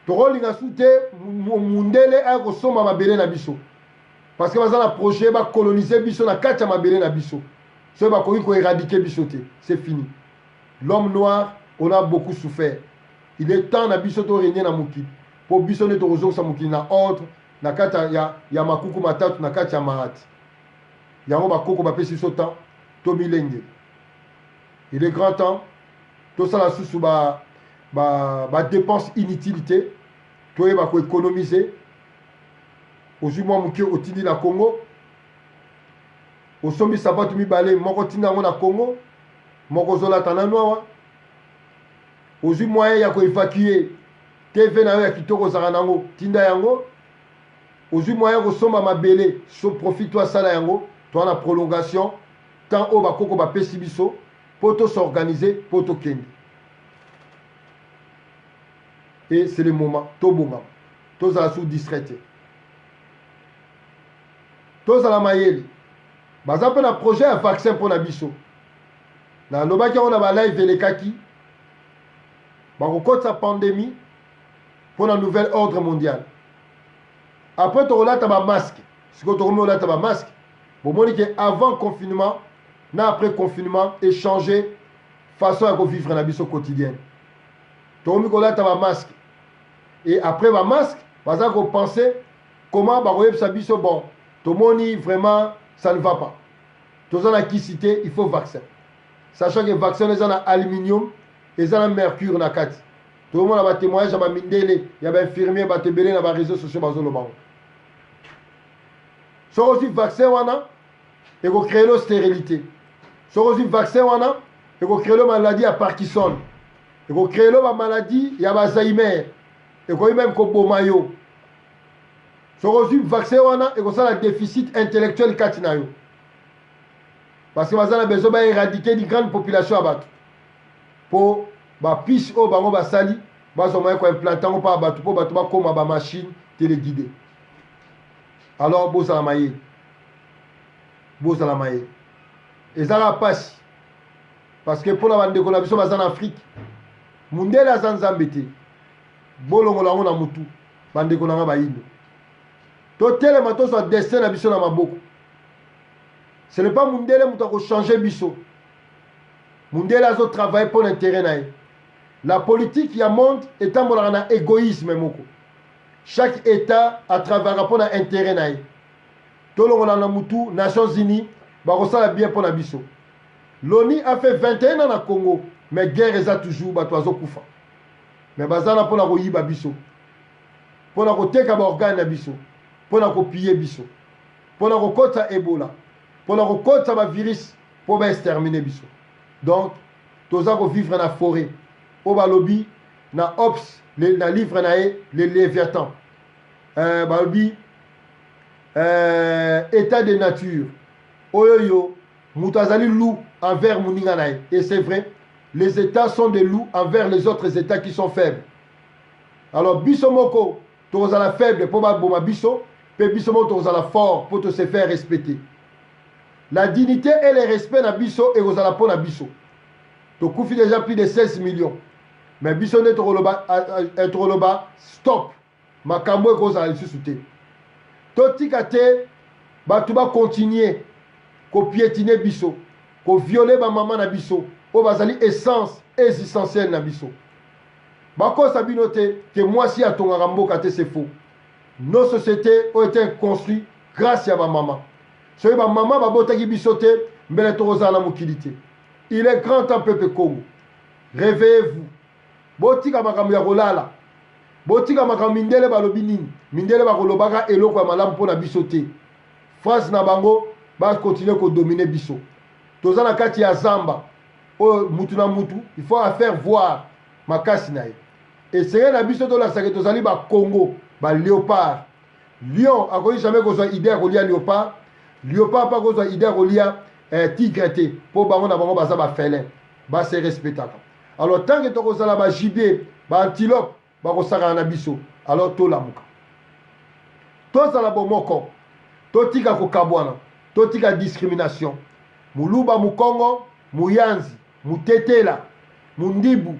Torolinga soute mundele a kosoma mabele na biso. Parce que baza na projet ba coloniser biso na kati ya mabele na biso. So ba koki ko éradiquer biso te. C'est fini. L'homme noir, on a beaucoup souffert. Il est temps na biso to régner na mokili. Po biso ne to rozo sa mokili na ordre na kati ya makuku matatu na kati ya mahati. Yango ba koko ba pesi so temps. Il est grand temps tout ça là sous ba dépense inutilité toi ba ko économiser aujourd'hui moi muke otindi na Congo osombi sabatu mibale moko tinda ngo na Congo moko zola tananoa aujourd'hui moyen ya ko évacuer TV na yo ya kitoko zaka nango tinda yango aujourd'hui moyen ko somba mabele so profite toi sala yango toi na prolongation tant au bakoko bapesi biso poto s'organiser poto kendi. Et c'est le moment tobonga tozala sous distraité tozala mayeli baza mpe na projet ya vaccin mpo na biso na lobaki yango na balive elekaki bakokotisa pandémie mpo na nouvel ordre mondial après tokolata bamasque sikoyo tokomi olata bamasque bomoni ke avant confinement na après confinement échanger façon à vivre na biso quotidienne tokomi kolata bamasque et après bamasque baza kopenser comment bakoyebisa biso bon tomoni vraiment ça ne va pas toza na kisité il faut vaccin sachant que vaccin eza na aluminium eza na mercure na kati tomona batémoignage ya bamindele ya bainfirmier bato ebele na baréseau sociaux bazolobango soko aussi vaccin wana ekocréer lo stérilité soko aussi vaccin wana ekocréer lo maladie ya Parkinson ekocréer lo bamaladie ya Alzheimer ekoki même koboma yo soko aussi vaccin wana ekosala déficit intellectuel kati na yo parce que baza na besoin baéradiquer di grande population ya bato mpo bapiche oyo bango basali bazomaya koimplante yango mpa bato mpo bato bakóma bamachine téléguidé. Alors bozala mayele bozala mayele ezala pasi parce que mpona bandeko na biso baza na Afrique mundele aza nzambe te bolongola yango na mutu bandeko na nga bayindo totelema tozwa destin na biso na maboko Ce n'est pas Mundele qui a changé biso. Mundele a travaillé pour l'intérêt. La politique qui a monde est un égoïsme. Chaque État a travaillé pour l'intérêt. Tout le monde a mutu, Nations Unies, a bien pour la biso. L'ONU a fait 21 ans au Congo, mais guerre est toujours batoazo kufa. Mais bazana pour la royiba biso. Pour la koteka ba organe biso. Pour la piller biso. Pour la kota Ebola. Pour la kota ba virus pour exterminer biso. Donc, tous à vivre dans la forêt. Au balobi na ops na livre na les léviathans. Balobi état de nature. Oyoyo mutazali loup envers muninganae. Et c'est vrai, les états sont des loups envers les autres états qui sont faibles. Alors bisomoko tozala faible pour boma biso, pe bisomoko tozala fort pour te se faire respecter. La dignité et le respect na biso et ozala pour na biso. To koufi déjà plus de 16 millions. Mais biso ne troloba stop. Makambo e kozala lisusu. To tikate batu ba continuer ko piétiner biso, ko violer ba maman na biso, o bazali essence existentielle na biso. Bako sabinote que moi si atonga mboka te c'est faux. Nos sociétés ont été construites grâce à ma maman. Soy ba maman ba botaki biso te mbele toza na mokilité. Il est grand temps peuple Congo. Réveillez-vous. Botika makambo ya kolala. Botika makambo mindele balobi nini? Mindele ba kolobaka eloko ya malamu pona biso te. France na bango va continuer à dominer biso. Toza na kati ya zamba. O mutu na mutu, il faut faire voir makasi na ye. Et c'est na biso to la sake tozali ba Congo, ba léopard. Lion a connu jamais qu'on idée à relia léopard. Léopard pas qu'on idée à relia tigre te pour bango na bango baza ba félin. Ba se respectable. Alors tant que to la ba gibier, ba antilope, ba ko saka na biso. Alors to la muka. To za la bomoko. To tika ko kabwana. Totika discrimination. Muluba mukongo, muyanzi, mutetela, mundibu,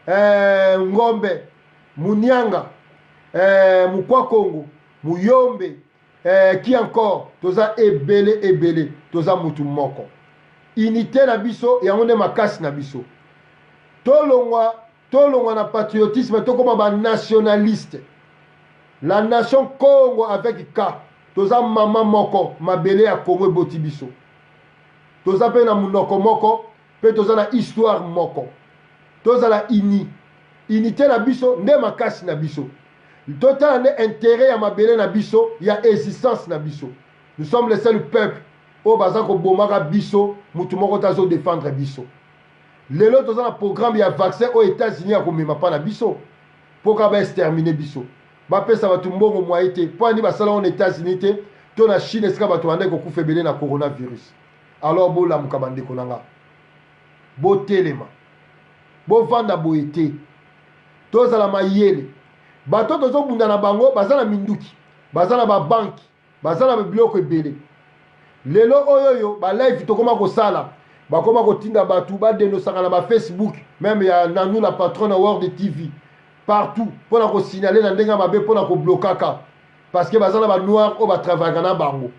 ngombe, munyanga, mukwa Congo, muyombe, qui encore, toza ebele, toza mutu moko. Unité na biso, ya onde makasi na biso. Tolongwa na patriotisme, tokoma ba nationaliste. La nation Congo avec K. Toza maman moko mabele ya Congo boti biso. Toza pe na munoko moko pe toza na histoire moko. Toza la unité na biso nde makasi na biso. Total ne intérêt ya mabele na biso ya existence na biso. Nous sommes le seul peuple au bazako bomaka biso mutu moko tazo défendre biso. Lelo toza na programme ya vaccin aux États-Unis ya komema pa na biso. Pour ka ba exterminer biso. Bapesa batu mbongo moite po ani basala en États-Unis te to na Chine esika batu bande ko kufebele na coronavirus. Alors bo la mukabande konanga. Bo telema. Bo vanda boete. Toza la mayele. Bato tozo bunda na bango bazana minduki. Bazana ba banki. Bazana ba biloko ebele. Lelo oyoyo ba live to koma ko sala. Ba koma ko tinda batu ba denosaka na ba Facebook, même ya nanu la patronne World TV. Partout pour la signaler dans des gamabé pour la bloquer parce que bazana ba noir au ba travailler na bango.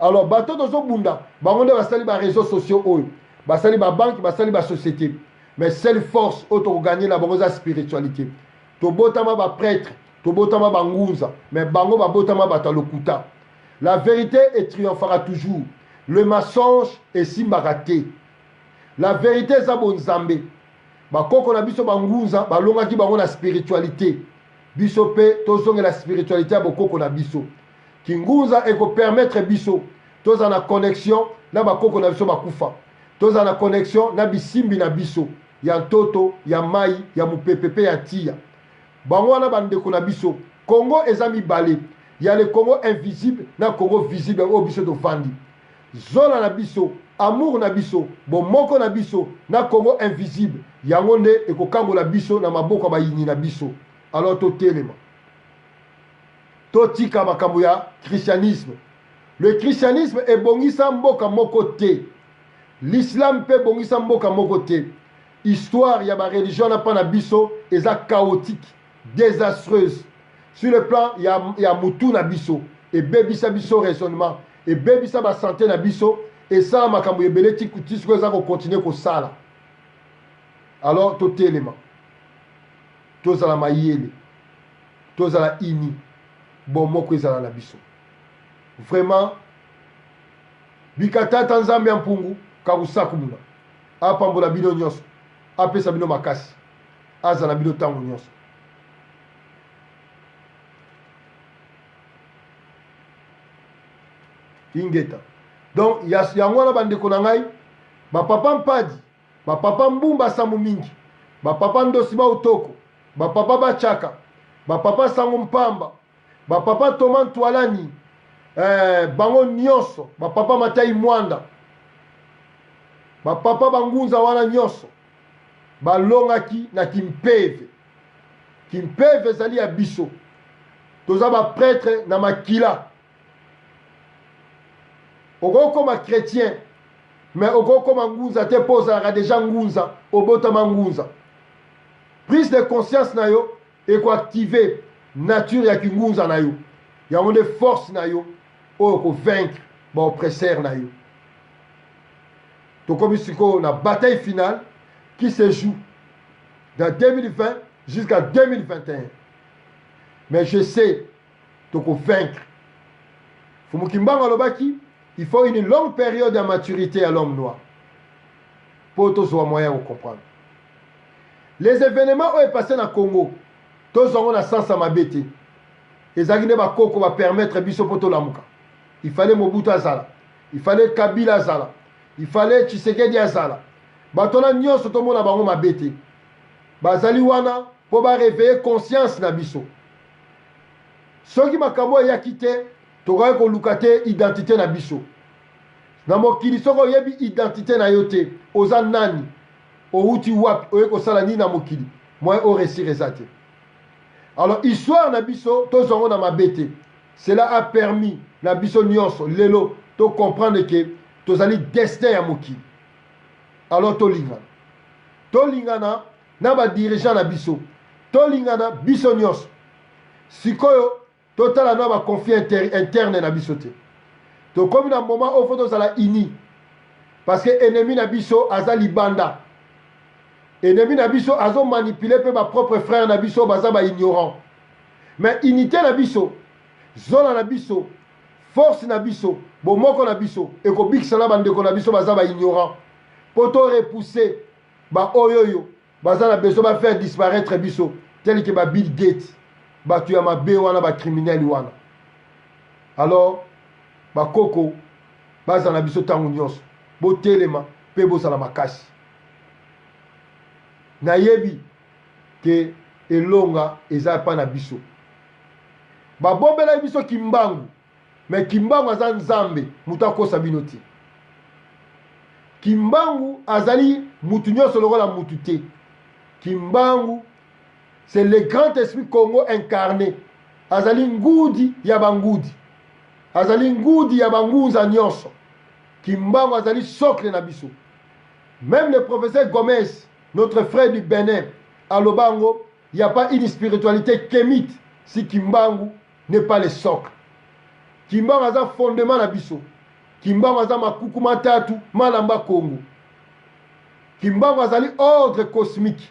Alors bateau dans bunda bango de basali ba réseaux sociaux oyo basali ba banque basali ba société mais seule force auto gagner la bango za spiritualité to botama ba prêtre to botama ba ngunza mais bango ba botama ba talokuta. La vérité triomphera toujours, le mensonge est simbaraté. La vérité za bonzambe. Bakoko na biso bangunza balongaki bango na spiritualité. Biso pe tozonga la spiritualité bakoko na biso. Kingunza eko permettre biso toza na connexion na bakoko na biso bakufa. Toza na connexion na bisimbi na biso. Ya ntoto, ya mai, ya mupepepe ya tia. Bango na bandeko na biso. Congo ezami balé. Ya le Congo invisible na Congo visible o biso do fandi. Zona na biso, amour na biso, bomoko na biso, na Congo invisible. Yango nde ekokambo la biso na maboko ba yini na biso. Alors to telema. To tika makambo ya christianisme. Le christianisme est bongisa mboka moko te. L'islam pe bongisa mboka moko te. Histoire ya ba religion na pa na biso eza chaotique, désastreuse. Sur le plan ya mutu na biso et bebisa biso raisonnement et bebisa ba santé na biso et ça makambo ebele ti sikoyo eza kocontinue kosala. Alors totelema tozala mayele tozala ini bon moko ezala na biso vraiment bikatata nzambe ya mpungu kakusaku muna apambola bino nyonso apesa bino makasi azala bino ntango nyonso. Ingeta donc yango wana bandeko na ngai bapapa mpadi bapapa mbumba samu mingi bapapa ndosi ba utoko bapapa bachaka bapapa sango mpamba bapapa toma ntwalani bango nyonso bapapa matai mwanda bapapa bangunza wana nyonso balongaki na kimpeve. Kimpeve ezali ya biso toza baprêtre na makila. Okokoma chrétien mais okokoma ngunza te mpo ozalaka deja ngunza obotama ngunza. Prise de conscience na yo ekoactive nature ya kingunza na yo yango nde force na yo oyo kovaincre baoppresseur na yo. Tokomi sikoyo na bataille finale qui se joue de 2020 jusqu'à 2021. Mais je sais tokovaincre. Fumukimbango alobaki il faut une longue période de maturité à l'homme noir pour tous les moyens de comprendre. Les événements ont passé dans le Congo, tous ont un sens à ma bête. Les agnes bakoko va permettre biso poto lamuka. Il fallait Mobutu Azala, il fallait Kabila Azala, il fallait Tshisekedi Azala. Batona nyonso to mona bango ma bête. Bazali wana po ba réveiller conscience na biso. Soki makambo ya kité tokoki koluka te identité na biso. Na mokili soko oyebi identité na yo te oza nani outi wapi oye kosala nini na mokili moi oresir eza te. Alors histoire na biso tozongo na mabe te. Cela a permis na biso nyonso lelo to comprendre que tozali destin ya mokili. Alors tolingana na ba dirigeant na biso tolingana biso nyonso sikoyo totala na ba conflit interne na biso te. To comme na moment au faut tozala ini parce que ennemi na biso aza libanda. Ennemi na biso azo manipuler pe ba propre frère na biso baza ba ignorant. Mais unité na biso, zona na biso, force na biso, bomoko na biso, eko bikisana bandeko na biso baza ba ignorant. Poto repousser ba oyoyo, baza na besoin ba faire disparaître biso, tel que ba Bill Gates, ba tuya mabe wana ba criminel wana. Alors ba koko baza na biso tango nyonso, bo telema pe bo sala makasi. Na yebi ke elonga eza pa na biso. Ba bombela biso kimbangu, mais kimbangu aza nzambe mutu akosa bino te. Kimbangu azali mutu nyonso lokola mutu te. Kimbangu c'est le grand esprit Congo incarné. Azali ngudi ya bangudi. Azali ngudi ya bangunza nyonso. Kimbangu azali socle na biso. Même le professeur Gomez, notre frère du Bénin, à Lobango, il n'y a pas une spiritualité kémite si Kimbangu n'est pas le socle. Kimbangu a un fondement na biso. Kimbangu a makuku matatu malamba Congo. Kimbangu a un ordre cosmique.